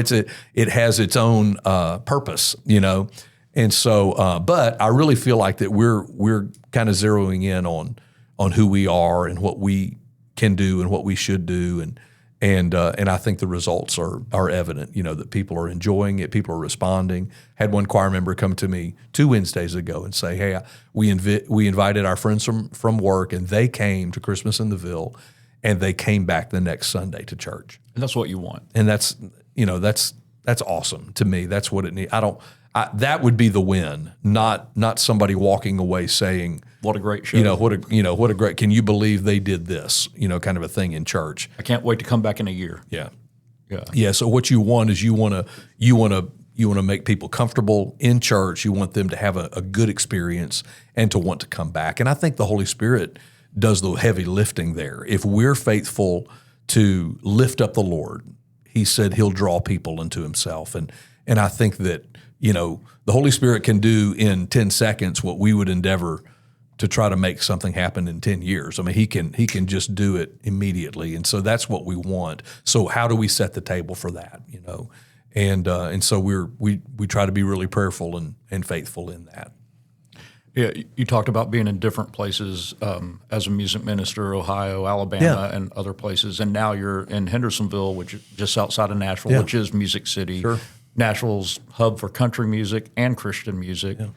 it has its own purpose. And so, but I really feel like that we're kind of zeroing in on who we are and what we can do and what we should do, and I think the results are evident. That people are enjoying it, people are responding. Had one choir member come to me 2 Wednesdays ago and say, "Hey, we invited our friends from work, and they came to Christmas in the Ville, and they came back the next Sunday to church." And that's what you want. And that's awesome to me. That's what it needs. That would be the win, not somebody walking away saying, "What a great show!" What a great. Can you believe they did this? Kind of a thing in church. I can't wait to come back in a year. Yeah. So what you want is you want to make people comfortable in church. You want them to have a good experience and to want to come back. And I think the Holy Spirit does the heavy lifting there. If we're faithful to lift up the Lord, He said He'll draw people into Himself. And I think that the Holy Spirit can do in 10 seconds what we would endeavor to try to make something happen in 10 years. I mean, he can just do it immediately. And so that's what we want. So how do we set the table for that, And so we try to be really prayerful and faithful in that. Yeah, you talked about being in different places as a music minister, Ohio, Alabama, and other places. And now you're in Hendersonville, which is just outside of Nashville, which is Music City. Sure. Nashville's hub for country music and Christian music. Yeah.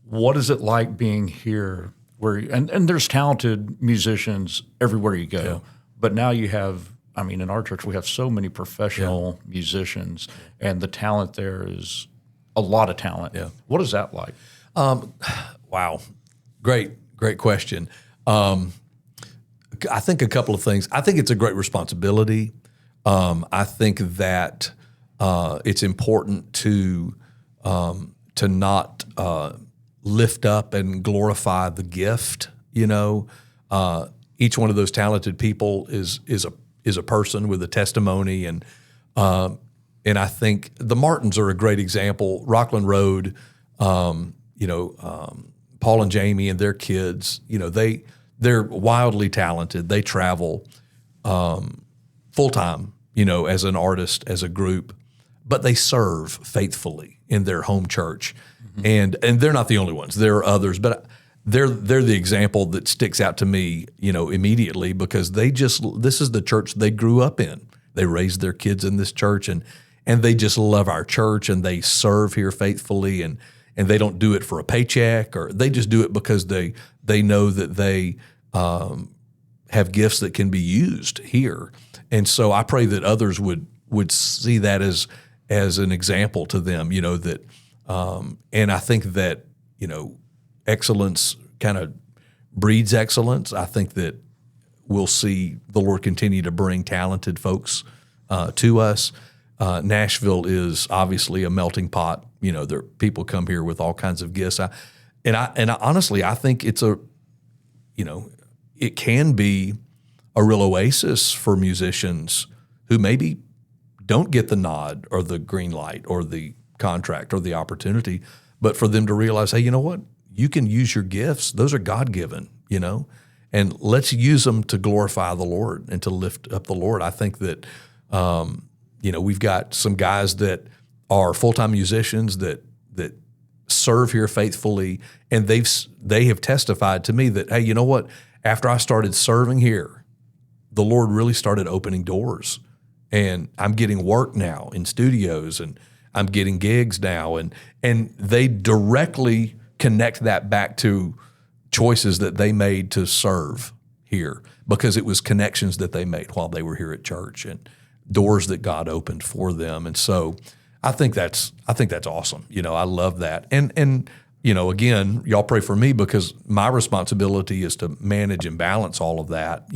What is it like being here? And there's talented musicians everywhere you go, but now you have, in our church, we have so many professional musicians, and the talent there is a lot of talent. Yeah. What is that like? Wow. Great question. I think a couple of things. I think it's a great responsibility. I think that it's important to not lift up and glorify the gift. Each one of those talented people is a person with a testimony, and I think the Martins are a great example. Rockland Road, Paul and Jamie and their kids, they're wildly talented. They travel full time, as an artist, as a group, but they serve faithfully in their home church. And they're not the only ones. There are others, but they're the example that sticks out to me, immediately, because this is the church they grew up in. They raised their kids in this church, and they just love our church, and they serve here faithfully, and they don't do it for a paycheck, or they just do it because they know that they have gifts that can be used here. And so I pray that others would see that as an example to them, that. And I think that, excellence kind of breeds excellence. I think that we'll see the Lord continue to bring talented folks to us. Nashville is obviously a melting pot. People come here with all kinds of gifts. Honestly, I think it's it can be a real oasis for musicians who maybe don't get the nod or the green light or the contract or the opportunity, but for them to realize, hey, you know what? You can use your gifts. Those are God-given, and let's use them to glorify the Lord and to lift up the Lord. I think that, we've got some guys that are full-time musicians that serve here faithfully, and they have testified to me that, hey, you know what? After I started serving here, the Lord really started opening doors, and I'm getting work now in studios, and I'm getting gigs now, and they directly connect that back to choices that they made to serve here, because it was connections that they made while they were here at church and doors that God opened for them. And so I think that's awesome. I love that. And again, y'all pray for me, because my responsibility is to manage and balance all of that,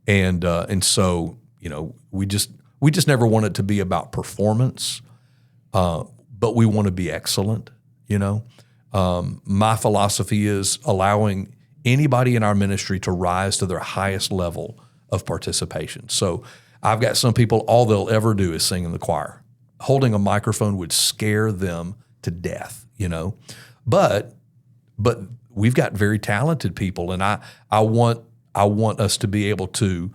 and so we just never want it to be about performance. But we want to be excellent, My philosophy is allowing anybody in our ministry to rise to their highest level of participation. So I've got some people, all they'll ever do is sing in the choir. Holding a microphone would scare them to death, But we've got very talented people, and I want us to be able to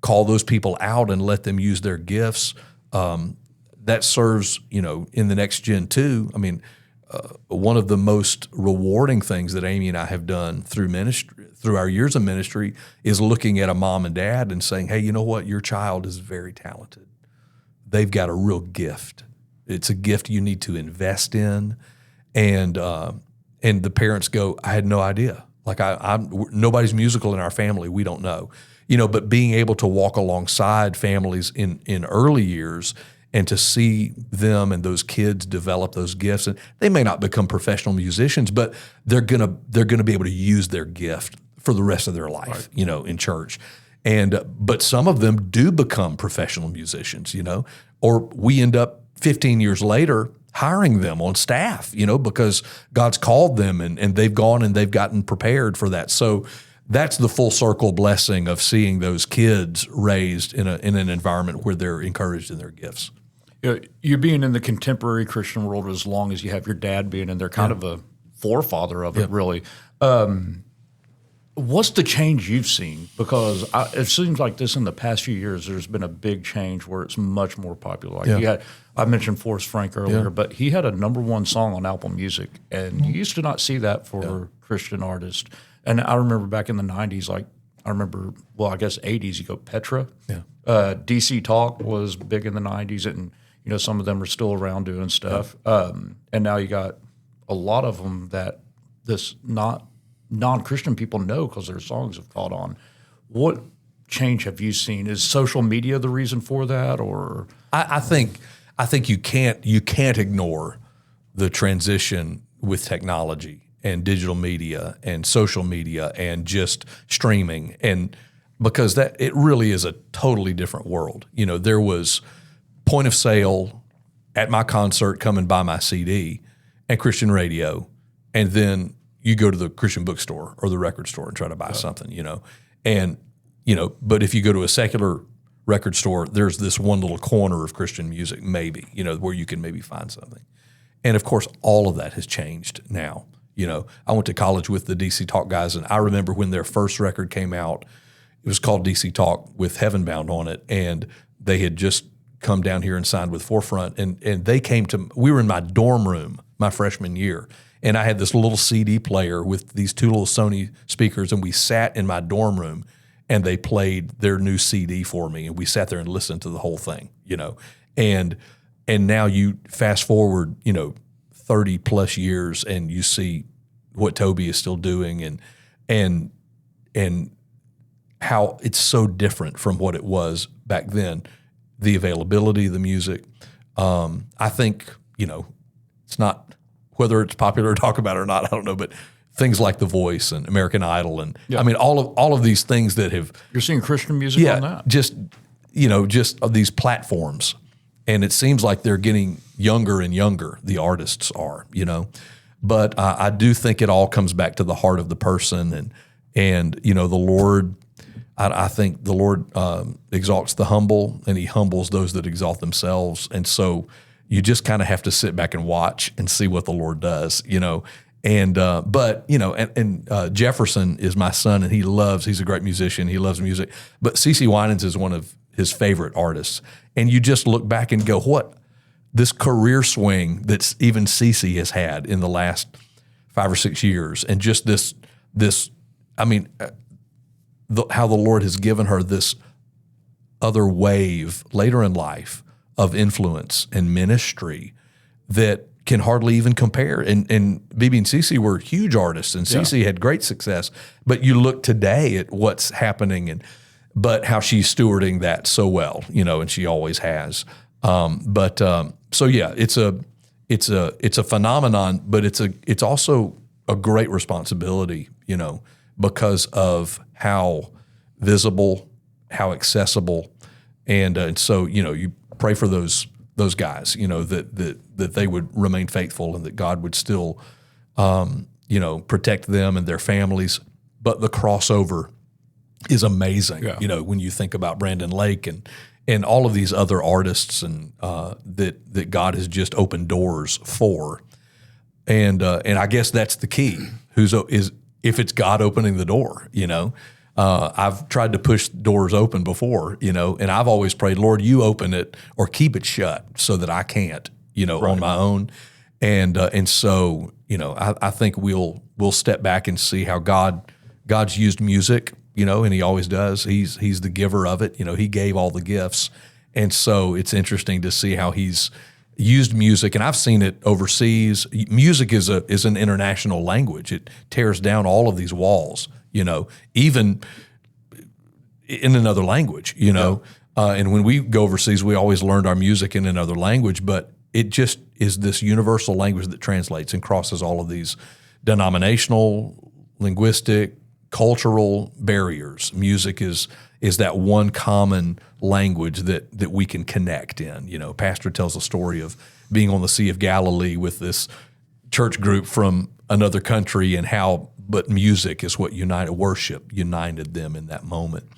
call those people out and let them use their gifts. That serves, in the next gen too. I mean, one of the most rewarding things that Amy and I have done through our years of ministry, is looking at a mom and dad and saying, hey, you know what? Your child is very talented. They've got a real gift. It's a gift you need to invest in. And the parents go, I had no idea. Like nobody's musical in our family. We don't know, but being able to walk alongside families in early years and to see them and those kids develop those gifts, and they may not become professional musicians, but they're gonna be able to use their gift for the rest of their life, right. In church. But some of them do become professional musicians, or we end up 15 years later hiring them on staff, because God's called them and they've gone and they've gotten prepared for that. So that's the full circle blessing of seeing those kids raised in an environment where they're encouraged in their gifts. You being in the contemporary Christian world as long as you have your dad being in there, kind of a forefather of it, really. What's the change you've seen? Because it seems like this in the past few years, there's been a big change where it's much more popular. Like I mentioned Forrest Frank earlier, but he had a #1 song on Apple Music, and you used to not see that for Christian artists. And I remember back in the 90s, I guess 80s, you go Petra. DC Talk was big in the 90s, and some of them are still around doing stuff. And now you got a lot of them that this non-Christian people know because their songs have caught on. What change have you seen? Is social media the reason for that, or I think you can't ignore the transition with technology and digital media and social media and just streaming, and because that it really is a totally different world. There was point of sale at my concert, come and buy my CD, and Christian radio, and then you go to the Christian bookstore or the record store and try to buy something, but if you go to a secular record store, there's this one little corner of Christian music, maybe, where you can maybe find something. And of course, all of that has changed now. I went to college with the DC Talk guys, and I remember when their first record came out, it was called DC Talk with Heaven Bound on it, and they had just come down here and signed with Forefront, and we were in my dorm room my freshman year, and I had this little CD player with these two little Sony speakers, and we sat in my dorm room, and they played their new CD for me, and we sat there and listened to the whole thing, and now you fast forward, 30 plus years, and you see what Toby is still doing, and how it's so different from what it was back then. The availability of the music, I think, it's not whether it's popular to talk about it or not, I don't know, but things like The Voice and American Idol, and I mean all of these things that have you're seeing Christian music on that, just of these platforms, and it seems like they're getting younger and younger. The artists are, but I do think it all comes back to the heart of the person, and the Lord. I think the Lord exalts the humble, and He humbles those that exalt themselves. And so you just kind of have to sit back and watch and see what the Lord does, And Jefferson is my son, and he's a great musician. He loves music. But CeCe Winans is one of his favorite artists. And you just look back and go, what? This career swing that even CeCe has had in the last 5 or 6 years, and just this how the Lord has given her this other wave later in life of influence and ministry that can hardly even compare. And Bibi and CeCe were huge artists, and CeCe had great success. But you look today at what's happening, but how she's stewarding that so well, and she always has. So yeah, it's a phenomenon, but it's also a great responsibility, because of how visible, how accessible, and so you pray for those guys, that they would remain faithful, and that God would still, protect them and their families. but the crossover is amazing. Yeah. You know, when you think about Brandon Lake and all of these other artists and that God has just opened doors for, and I guess that's the key. If it's God opening the door, you know. I've tried to push doors open before, you know, and I've always prayed, Lord, you open it or keep it shut so that I can't, you know, on my own. And so, you know, I think we'll step back and see how God's used music, you know, and He always does. He's the giver of it. You know, He gave all the gifts. And so it's interesting to see how He's used music, and I've seen it overseas. Music is an international language. It tears down all of these walls, you know, even in another language, you know. And when we go overseas, we always learned our music in another language, but it just is this universal language that translates and crosses all of these denominational, linguistic, cultural barriers. Music is that one common language that we can connect in. You know, Pastor tells a story of being on the Sea of Galilee with this church group from another country and but music is what worship united them in that moment.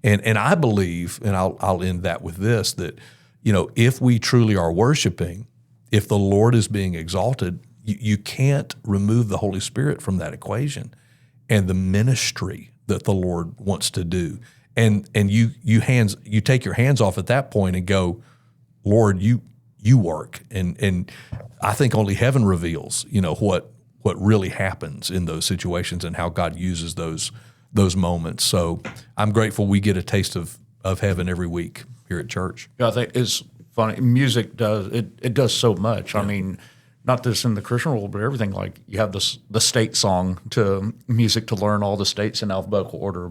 And I believe, and I'll end that with this, that, you know, if we truly are worshiping, if the Lord is being exalted, you can't remove the Holy Spirit from that equation and the ministry that the Lord wants to do. And you take your hands off at that point and go, Lord, you work. And I think only heaven reveals, you know, what really happens in those situations and how God uses those moments. So I'm grateful we get a taste of heaven every week here at church. Yeah, I think it's funny. Music does so much. Yeah. I mean, not just in the Christian world, but everything. Like you have the state song to music to learn all the states in alphabetical order,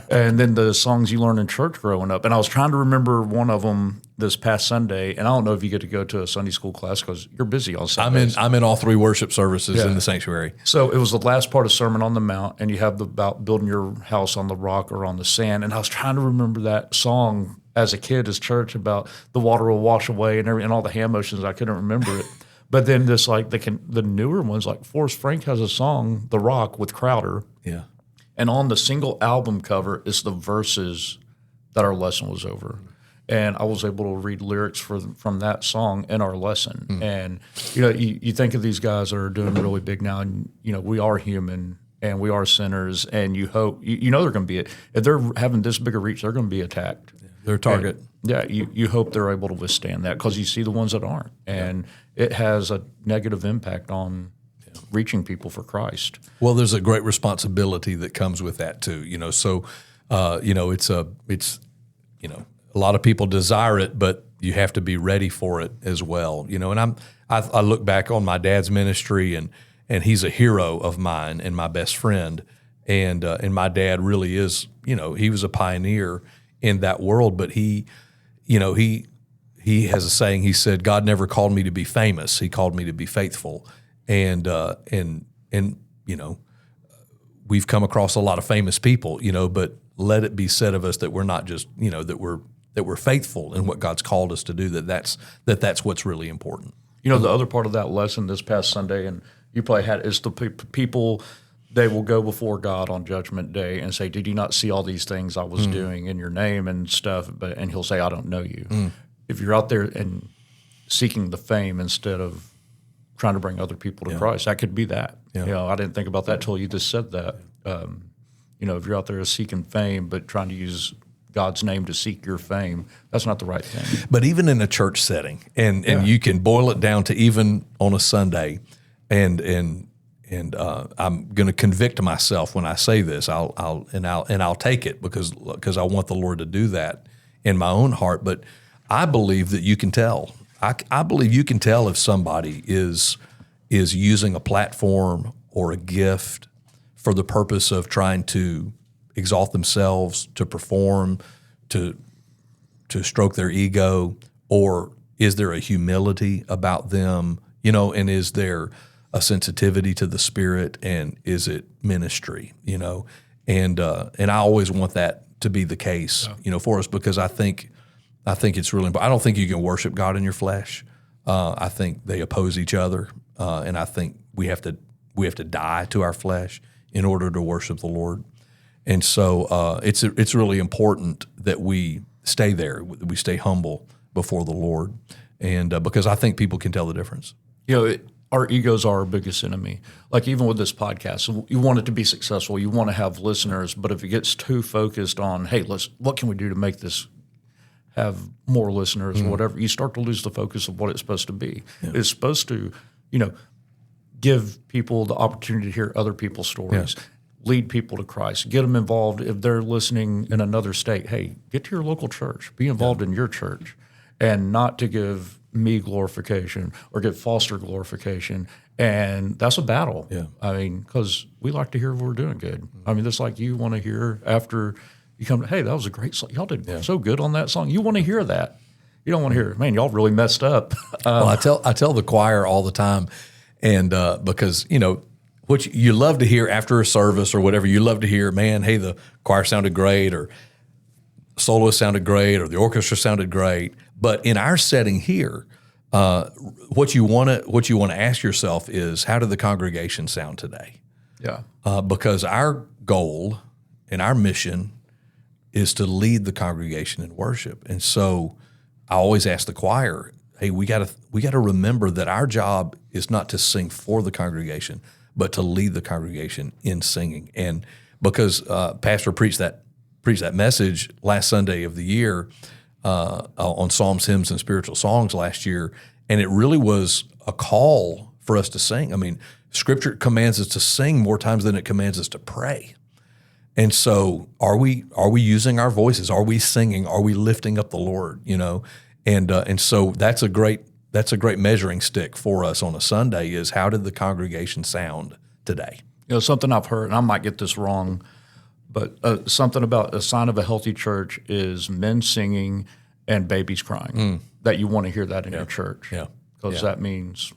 and then the songs you learn in church growing up. And I was trying to remember one of them this past Sunday, and I don't know if you get to go to a Sunday school class because you're busy on Sundays. I'm in all three worship services in the sanctuary. So it was the last part of Sermon on the Mount, and you have about building your house on the rock or on the sand. And I was trying to remember that song as a kid, as church, about the water will wash away and all the hand motions. I couldn't remember it. But then this, like the newer ones, like Forrest Frank has a song, "The Rock" with Crowder. Yeah. And on the single album cover is the verses that our lesson was over. And I was able to read lyrics from that song in our lesson. Mm. And, you know, you think of these guys that are doing really big now, and, you know, we are human and we are sinners, and you hope, you know, they're going to be, if they're having this big a reach, they're going to be attacked. Yeah. Their target. And, you hope they're able to withstand that because you see the ones that aren't. And it has a negative impact on reaching people for Christ. Well, there's a great responsibility that comes with that too. You know, so you know, it's you know, a lot of people desire it, but you have to be ready for it as well. You know, and I look back on my dad's ministry, and he's a hero of mine and my best friend, and my dad really is. You know, he was a pioneer in that world, but he has a saying. He said, "God never called me to be famous. He called me to be faithful." And you know, we've come across a lot of famous people, you know, but let it be said of us that we're not just, you know, that we're faithful in what God's called us to do. That's what's really important. You know, the other part of that lesson this past Sunday, and you probably had, is the people. They will go before God on Judgment Day and say, "Did you not see all these things I was doing in your name and stuff?" And He'll say, "I don't know you." If you're out there and seeking the fame instead of trying to bring other people to Christ, that could be that. Yeah. You know, I didn't think about that till you just said that. You know, if you're out there seeking fame but trying to use God's name to seek your fame, that's not the right thing. But even in a church setting, and you can boil it down to even on a Sunday, and I'm going to convict myself when I say this. I'll take it because I want the Lord to do that in my own heart. But I believe that you can tell. I believe you can tell if somebody is using a platform or a gift for the purpose of trying to exalt themselves, to perform, to stroke their ego, or is there a humility about them, you know, and is there a sensitivity to the Spirit, and is it ministry, you know? And I always want that to be the case, you know, for us, because I think it's really important. I don't think you can worship God in your flesh. I think they oppose each other, and I think we have to die to our flesh in order to worship the Lord. And so it's really important that we stay there, we stay humble before the Lord, and because I think people can tell the difference. Our egos are our biggest enemy. Like even with this podcast, you want it to be successful, you want to have listeners, but if it gets too focused on, hey, what can we do to make this have more listeners or whatever, you start to lose the focus of what it's supposed to be. Yeah. It's supposed to, give people the opportunity to hear other people's stories, lead people to Christ, get them involved. If they're listening in another state, hey, get to your local church, be involved in your church, and not to give me glorification or get Foster glorification. And that's a battle. Yeah. I mean, because we like to hear we're doing good. I mean, just like you want to hear after you come, hey, that was a great song. Y'all did so good on that song. You want to hear that. You don't want to hear, man, y'all really messed up. Well, I tell the choir all the time, and because, what you love to hear after a service or whatever, you love to hear, man, hey, the choir sounded great, or soloist sounded great, or the orchestra sounded great. But in our setting here, what you want to ask yourself is, how did the congregation sound today? Yeah. Because our goal and our mission is to lead the congregation in worship. And so I always ask the choir, hey, we got to remember that our job is not to sing for the congregation, but to lead the congregation in singing. And because Pastor preached that message last Sunday of the year on Psalms, hymns, and spiritual songs last year, and it really was a call for us to sing. I mean, Scripture commands us to sing more times than it commands us to pray. And so, are we using our voices? Are we singing? Are we lifting up the Lord? And so that's a great measuring stick for us on a Sunday is, how did the congregation sound today? Something I've heard, and I might get this wrong, but something about a sign of a healthy church is men singing and babies crying. That you want to hear that in your church, because that means,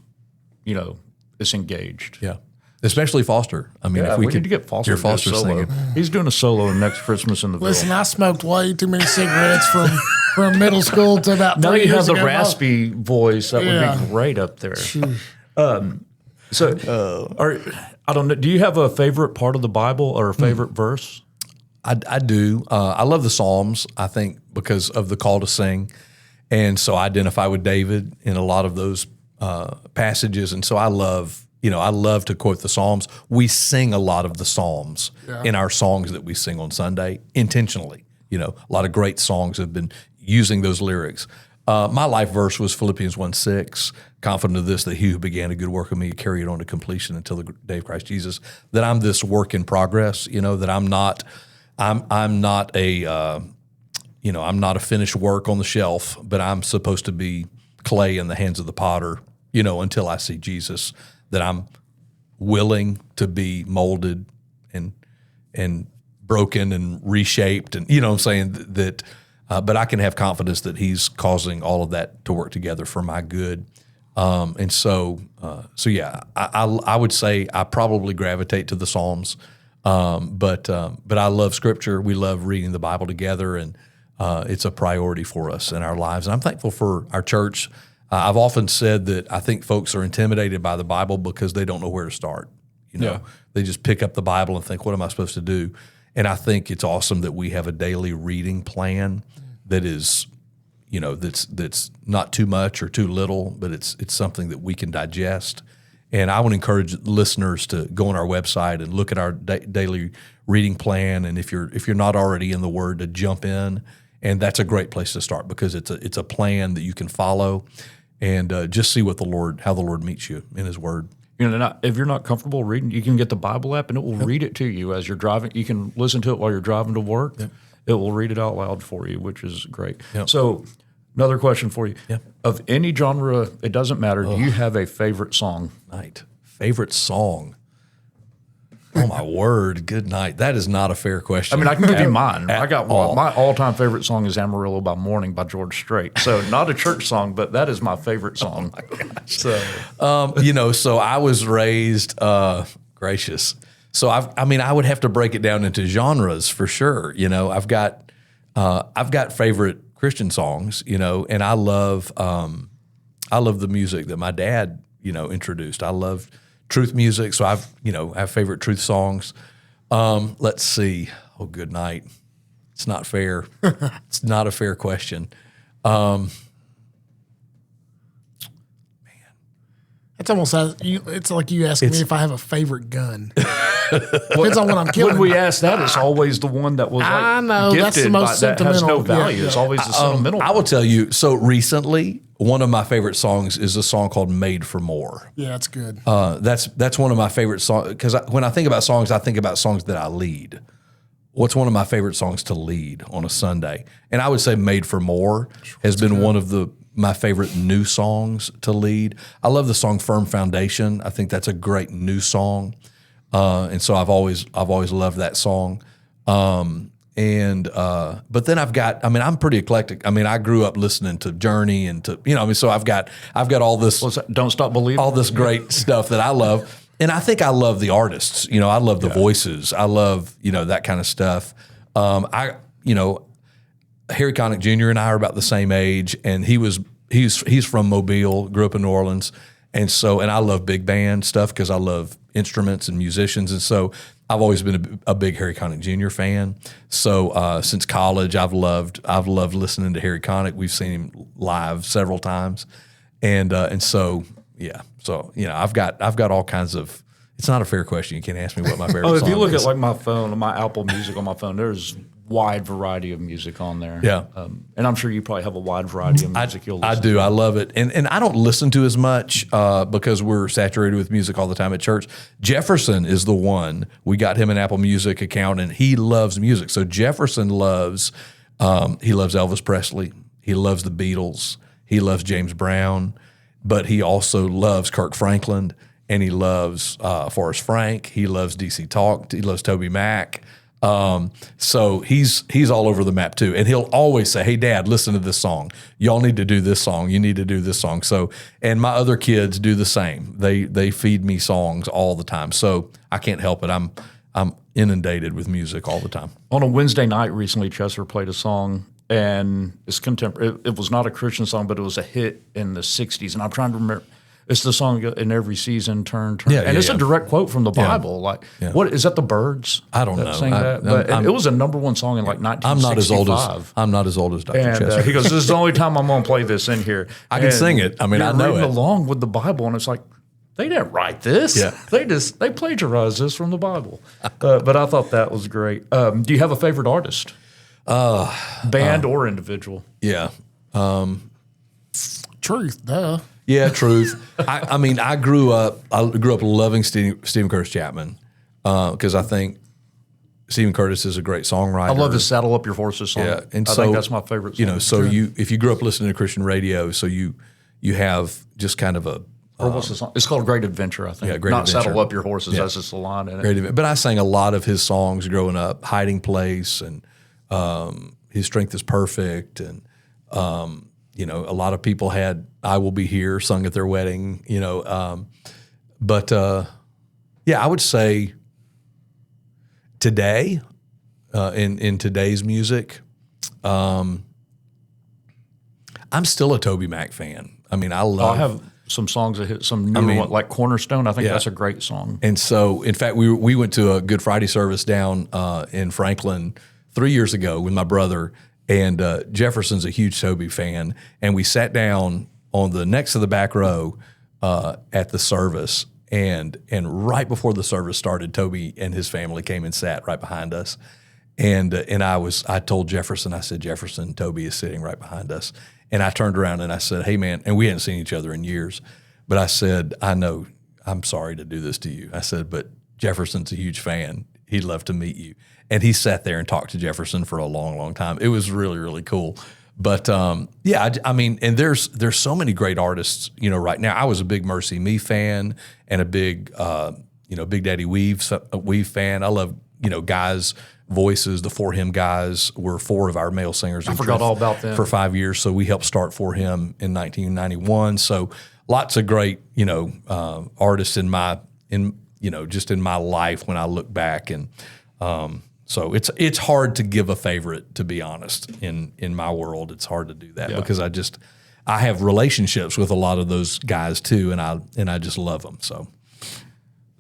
it's engaged. Yeah. Especially Foster. I mean, if we could need to get Foster hear to do a Foster solo. singing. He's doing a solo next Christmas in the Ville. Listen, I smoked way too many cigarettes from middle school to about 3 years ago. Now you have the raspy voice. That would be great up there. I don't know. Do you have a favorite part of the Bible or a favorite verse? I do. I love the Psalms, I think, because of the call to sing. And so I identify with David in a lot of those passages. And so I love to quote the Psalms. We sing a lot of the Psalms in our songs that we sing on Sunday intentionally. A lot of great songs have been using those lyrics. My life verse was Philippians 1:6, confident of this, that he who began a good work in me carry it on to completion until the day of Christ Jesus, that I'm this work in progress, that I'm not a finished work on the shelf, but I'm supposed to be clay in the hands of the potter, until I see Jesus, that I'm willing to be molded and broken and reshaped, and I'm saying that. But I can have confidence that he's causing all of that to work together for my good. I would say I probably gravitate to the Psalms. But I love Scripture. We love reading the Bible together, and it's a priority for us in our lives. And I'm thankful for our church. I've often said that I think folks are intimidated by the Bible because they don't know where to start. They just pick up the Bible and think, what am I supposed to do? And I think it's awesome that we have a daily reading plan that is, that's not too much or too little, but it's something that we can digest. And I would encourage listeners to go on our website and look at our daily reading plan. And if you're not already in the Word, to jump in. And that's a great place to start, because it's a plan that you can follow, and just see how the Lord meets you in His Word. If you're not comfortable reading, you can get the Bible app, and it will read it to you as you're driving. You can listen to it while you're driving to work. Yep. It will read it out loud for you, which is great. Yep. So, another question for you. Yep. Of any genre, it doesn't matter. Do you have a favorite song? Favorite song? Oh, my word. Good night. That is not a fair question. I mean, I can give you mine. I got one. My all-time favorite song is Amarillo by Morning by George Strait. So not a church song, but that is my favorite song. Oh, my gosh. So I was raised, gracious. So I would have to break it down into genres for sure. I've got favorite Christian songs, and I love the music that my dad, introduced. I love truth music. So I have favorite truth songs. Let's see. Oh, good night. It's not fair. It's not a fair question. It's almost it's like you asking me if I have a favorite gun. Depends on what I'm killing. When we ask that, it's always the one that was like I know, gifted that's the most that has no sentimental. value. Yeah, It's yeah. always the sentimental. I will tell you. So recently, one of my favorite songs is a song called "Made for More." Yeah, that's good. That's one of my favorite songs because when I think about songs that I lead. What's one of my favorite songs to lead on a Sunday? And I would say "Made for More" has been one of my favorite new songs to lead. I love the song "Firm Foundation." I think that's a great new song, and so I've always loved that song. But then I'm pretty eclectic. I mean, I grew up listening to Journey and so I've got all this. What's that? Don't Stop Believing. All this great stuff that I love. And I think I love the artists. I love the voices. I love, that kind of stuff. Harry Connick Jr. and I are about the same age, and he's from Mobile, grew up in New Orleans. And I love big band stuff because I love instruments and musicians. And so I've always been a big Harry Connick Jr. fan. So since college, I've loved listening to Harry Connick. We've seen him live several times. And so, yeah. So, I've got all kinds of. It's not a fair question. You can't ask me what my favorite. If you look is. at like my phone, my Apple Music on my phone, there's wide variety of music on there. Yeah. And I'm sure you probably have a wide variety of music you'll listen I do. I love it. And I don't listen to as much because we're saturated with music all the time at church. Jefferson is the one. We got him an Apple Music account, and he loves music. So Jefferson loves Elvis Presley. He loves the Beatles. He loves James Brown. But he also loves Kirk Franklin, and he loves Forrest Frank. He loves DC Talk. He loves Toby Mac. So he's all over the map too. And he'll always say, "Hey, Dad, listen to this song. Y'all need to do this song. You need to do this song." So, and my other kids do the same. They feed me songs all the time. So I can't help it. I'm inundated with music all the time. On a Wednesday night recently, Chester played a song, and it's contemporary. It was not a Christian song, but it was a hit in the 60s. And I'm trying to remember. It's the song "In Every Season, Turn." And it's a direct quote from the Bible. Like, what is that? The Birds? I don't that know. Sang that? But it was a number one song in like 1965. I'm not as old as Dr. And Chester. he goes, "This is the only time I'm going to play this in here." I can sing it. I mean, I know reading it. along with the Bible, and it's like, they didn't write this. Yeah. They plagiarized this from the Bible. But I thought that was great. Do you have a favorite artist? Band or individual? Yeah. Truth, duh. Yeah, Truth. I grew up loving Stephen Curtis Chapman because I think Stephen Curtis is a great songwriter. I love his "Saddle Up Your Horses" song. Yeah, and I think that's my favorite song. If you grew up listening to Christian radio, so you have just kind of a. Or what's the song? It's called "Great Adventure," I think. Yeah, Great Not Adventure. "Saddle Up Your Horses." That's just a line in it. Great event. But I sang a lot of his songs growing up, "Hiding Place" and "His Strength Is Perfect," and a lot of people had "I Will Be Here" sung at their wedding. I would say today, in today's music, I'm still a Toby Mac fan. I mean, I love. I have some songs that hit some newer one, like "Cornerstone." I think that's a great song. And so, in fact, we went to a Good Friday service down in Franklin 3 years ago with my brother, and Jefferson's a huge Toby fan, and we sat down on the next to the back row at the service, and right before the service started, Toby and his family came and sat right behind us, and I told Jefferson, I said, "Jefferson, Toby is sitting right behind us." And I turned around and I said, "Hey, man," and we hadn't seen each other in years, but I said, "I know, I'm sorry to do this to you." I said, "But Jefferson's a huge fan. He'd love to meet you." And he sat there and talked to Jefferson for a long, long time. It was really, really cool. But and there's so many great artists, right now. I was a big Mercy Me fan and a big, Big Daddy Weave fan. I love, guys' voices. The For Him guys were four of our male singers. I forgot all about them. For 5 years. So we helped start For Him in 1991. So lots of great, artists in my life when I look back. And so it's hard to give a favorite, to be honest. In my world, it's hard to do that because I have relationships with a lot of those guys too, and I just love them. So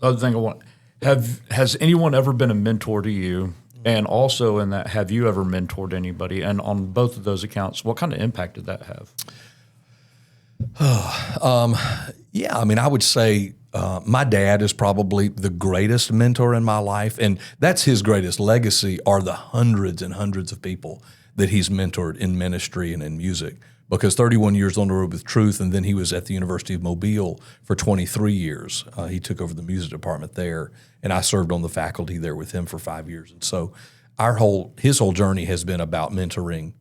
other thing I want, has anyone ever been a mentor to you? And also in that, have you ever mentored anybody? And on both of those accounts, what kind of impact did that have? Yeah, I mean, I would say my dad is probably the greatest mentor in my life, and that's his greatest legacy are the hundreds and hundreds of people that he's mentored in ministry and in music. Because 31 years on the road with Truth, and then he was at the University of Mobile for 23 years. He took over the music department there, and I served on the faculty there with him for 5 years. And so his whole journey has been about mentoring,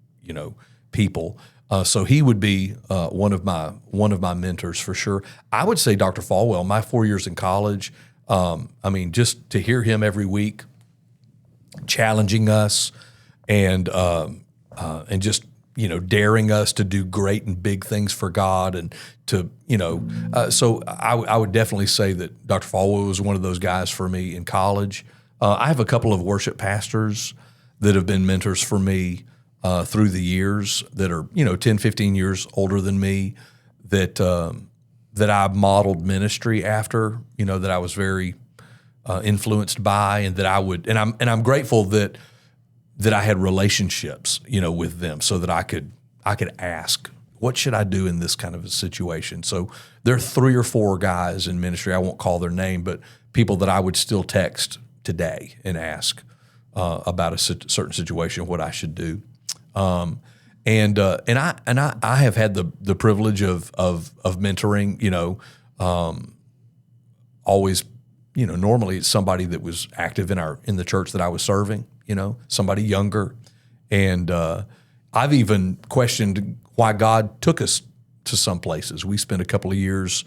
people. So he would be one of my mentors for sure. I would say Dr. Falwell. My 4 years in college. Just to hear him every week, challenging us, and just daring us to do great and big things for God, and to So I would definitely say that Dr. Falwell was one of those guys for me in college. I have a couple of worship pastors that have been mentors for me through the years that are 10, 15 years older than me, that I modeled ministry after, that I was very influenced by, and that I would, and I'm grateful that I had relationships, with them, so that I could ask, what should I do in this kind of a situation? So there are 3 or 4 guys in ministry, I won't call their name, but people that I would still text today and ask about a certain situation, what I should do. I have had the privilege of mentoring, always, normally it's somebody that was active in the church that I was serving, somebody younger. And I've even questioned why God took us to some places. We spent a couple of years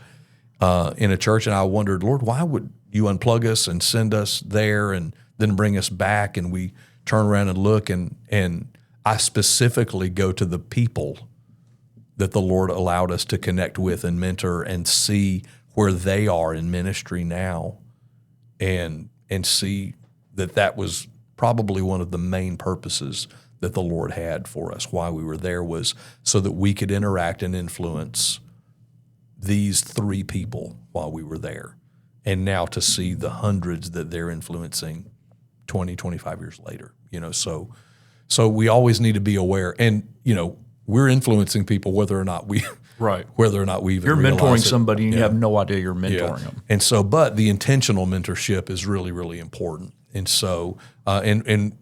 in a church, and I wondered, Lord, why would you unplug us and send us there and then bring us back? And we turn around and look, and I specifically go to the people that the Lord allowed us to connect with and mentor, and see where they are in ministry now, and see that was probably one of the main purposes that the Lord had for us, why we were there, was so that we could interact and influence these 3 people while we were there. And now to see the hundreds that they're influencing 20, 25 years later, So we always need to be aware, and we're influencing people whether or not we even You're mentoring somebody and you have no idea you're mentoring them. And so, but the intentional mentorship is really, really important. And so, and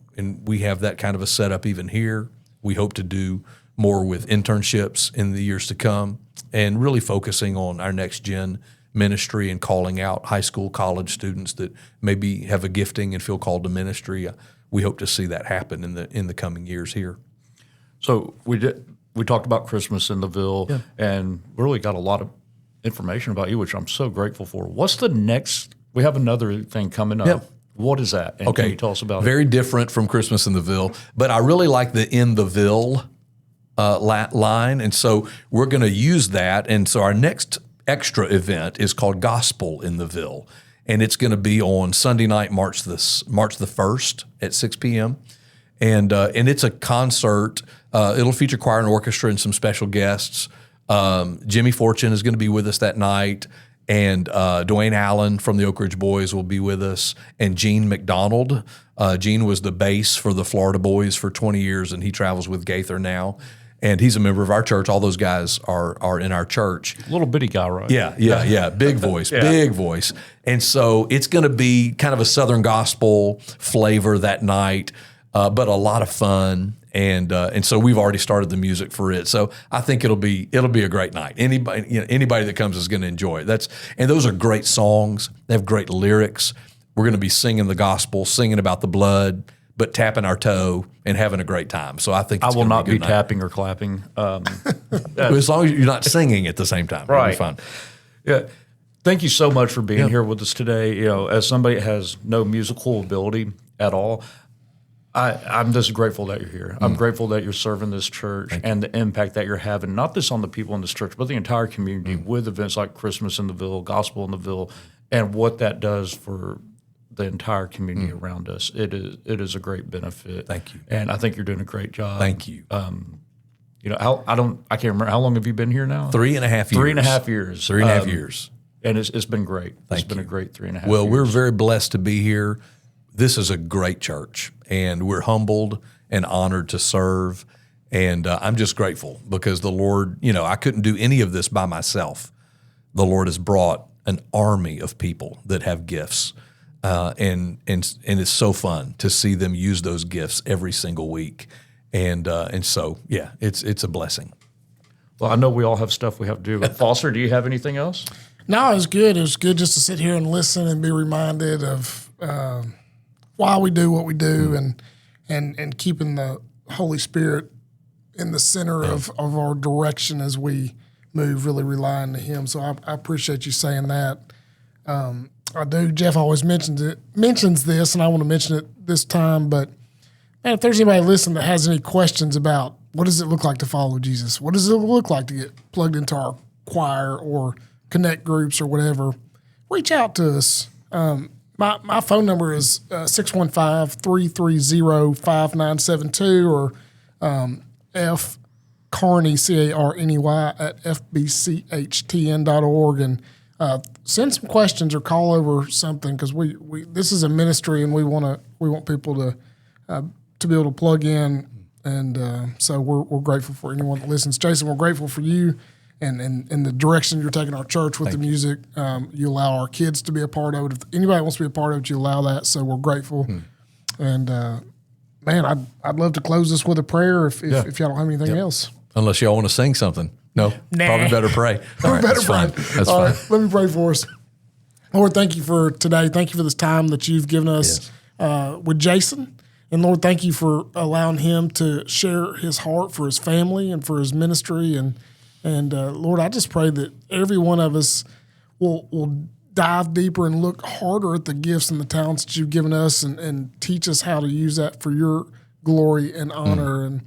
we have that kind of a setup even here. We hope to do more with internships in the years to come, and really focusing on our next gen ministry and calling out high school, college students that maybe have a gifting and feel called to ministry. We hope to see that happen in the coming years here. So we talked about Christmas in the Ville, and we really got a lot of information about you, which I'm so grateful for. What's the next? We have another thing coming up. Yep. What is that? And can you tell us about it? Very different from Christmas in the Ville, but I really like the in the Ville line, and so we're going to use that. And so our next extra event is called Gospel in the Ville, and it's going to be on Sunday night, March the 1st at 6 p.m. And it's a concert. It'll feature choir and orchestra and some special guests. Jimmy Fortune is going to be with us that night, and Dwayne Allen from the Oak Ridge Boys will be with us, and Gene McDonald. Gene was the bass for the Florida Boys for 20 years, and he travels with Gaither now. And he's a member of our church. All those guys are in our church. Little bitty guy, right? Yeah. Big voice, big voice. And so it's going to be kind of a Southern gospel flavor that night, but a lot of fun. And so we've already started the music for it. So I think it'll be a great night. Anybody that comes is going to enjoy it. And those are great songs. They have great lyrics. We're going to be singing the gospel, singing about the blood, but tapping our toe and having a great time. So I think I will not be night. tapping or clapping. As long as you're not singing at the same time, it'll be fun. Yeah. Thank you so much for being here with us today. As somebody that has no musical ability at all, I'm just grateful that you're here. I'm grateful that you're serving this church and the impact that you're having, not just on the people in this church, but the entire community with events like Christmas in the Ville, Gospel in the Ville, and what that does for the entire community around us. It is a great benefit. Thank you. And I think you're doing a great job. Thank you. I can't remember, how long have you been here now? 3.5 years. 3.5 years. 3.5 years. And it's been great. It's been you. a great 3.5 Well, years. we're very blessed to be here. This is a great church, and we're humbled and honored to serve. And I'm just grateful because the Lord, I couldn't do any of this by myself. The Lord has brought an army of people that have gifts, and it's so fun to see them use those gifts every single week. And so, yeah, it's a blessing. Well, I know we all have stuff we have to do. But Foster, do you have anything else? No, it was good. It was good just to sit here and listen and be reminded of why we do what we do, and keeping the Holy Spirit in the center of our direction as we move, really relying on Him. So I appreciate you saying that. I do. Jeff always mentions this, and I want to mention it this time. But man, if there's anybody listening that has any questions about what does it look like to follow Jesus, what does it look like to get plugged into our choir or connect groups or whatever, reach out to us. My phone number is 615-330-5972 or fcarney, CARNEY at FBCHTN.org, and send some questions or call over something, because we this is a ministry and we want people to be able to plug in, and so we're grateful for anyone that listens. Jason, we're grateful for you and the direction you're taking our church with the music. You allow our kids to be a part of it. If anybody wants to be a part of it, you allow that. So we're grateful. And man, I'd love to close this with a prayer if y'all don't have anything else. Unless y'all want to sing something. No, probably better pray. All right, that's fine. That's All fine. right, let me pray for us. Lord, thank you for today. Thank you for this time that you've given us with Jason. And Lord, thank you for allowing him to share his heart for his family and for his ministry. And Lord, I just pray that every one of us will dive deeper and look harder at the gifts and the talents that you've given us, and teach us how to use that for your glory and honor. And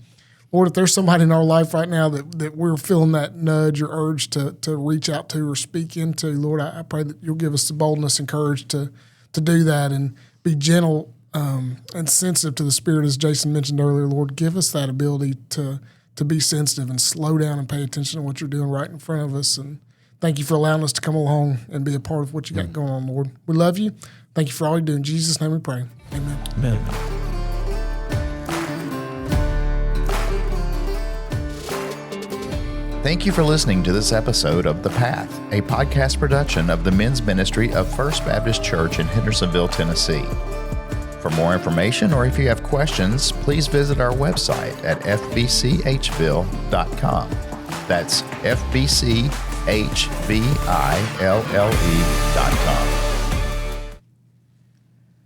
Lord, if there's somebody in our life right now that we're feeling that nudge or urge to reach out to or speak into, Lord, I pray that you'll give us the boldness and courage to do that, and be gentle and sensitive to the Spirit, as Jason mentioned earlier. Lord, give us that ability to be sensitive and slow down and pay attention to what you're doing right in front of us. And thank you for allowing us to come along and be a part of what you got going on, Lord. We love you. Thank you for all you do. In Jesus' name we pray. Amen. Amen. Thank you for listening to this episode of The Path, a podcast production of the men's ministry of First Baptist Church in Hendersonville, Tennessee. For more information, or if you have questions, please visit our website at FBCHville.com. That's FBCHville.com.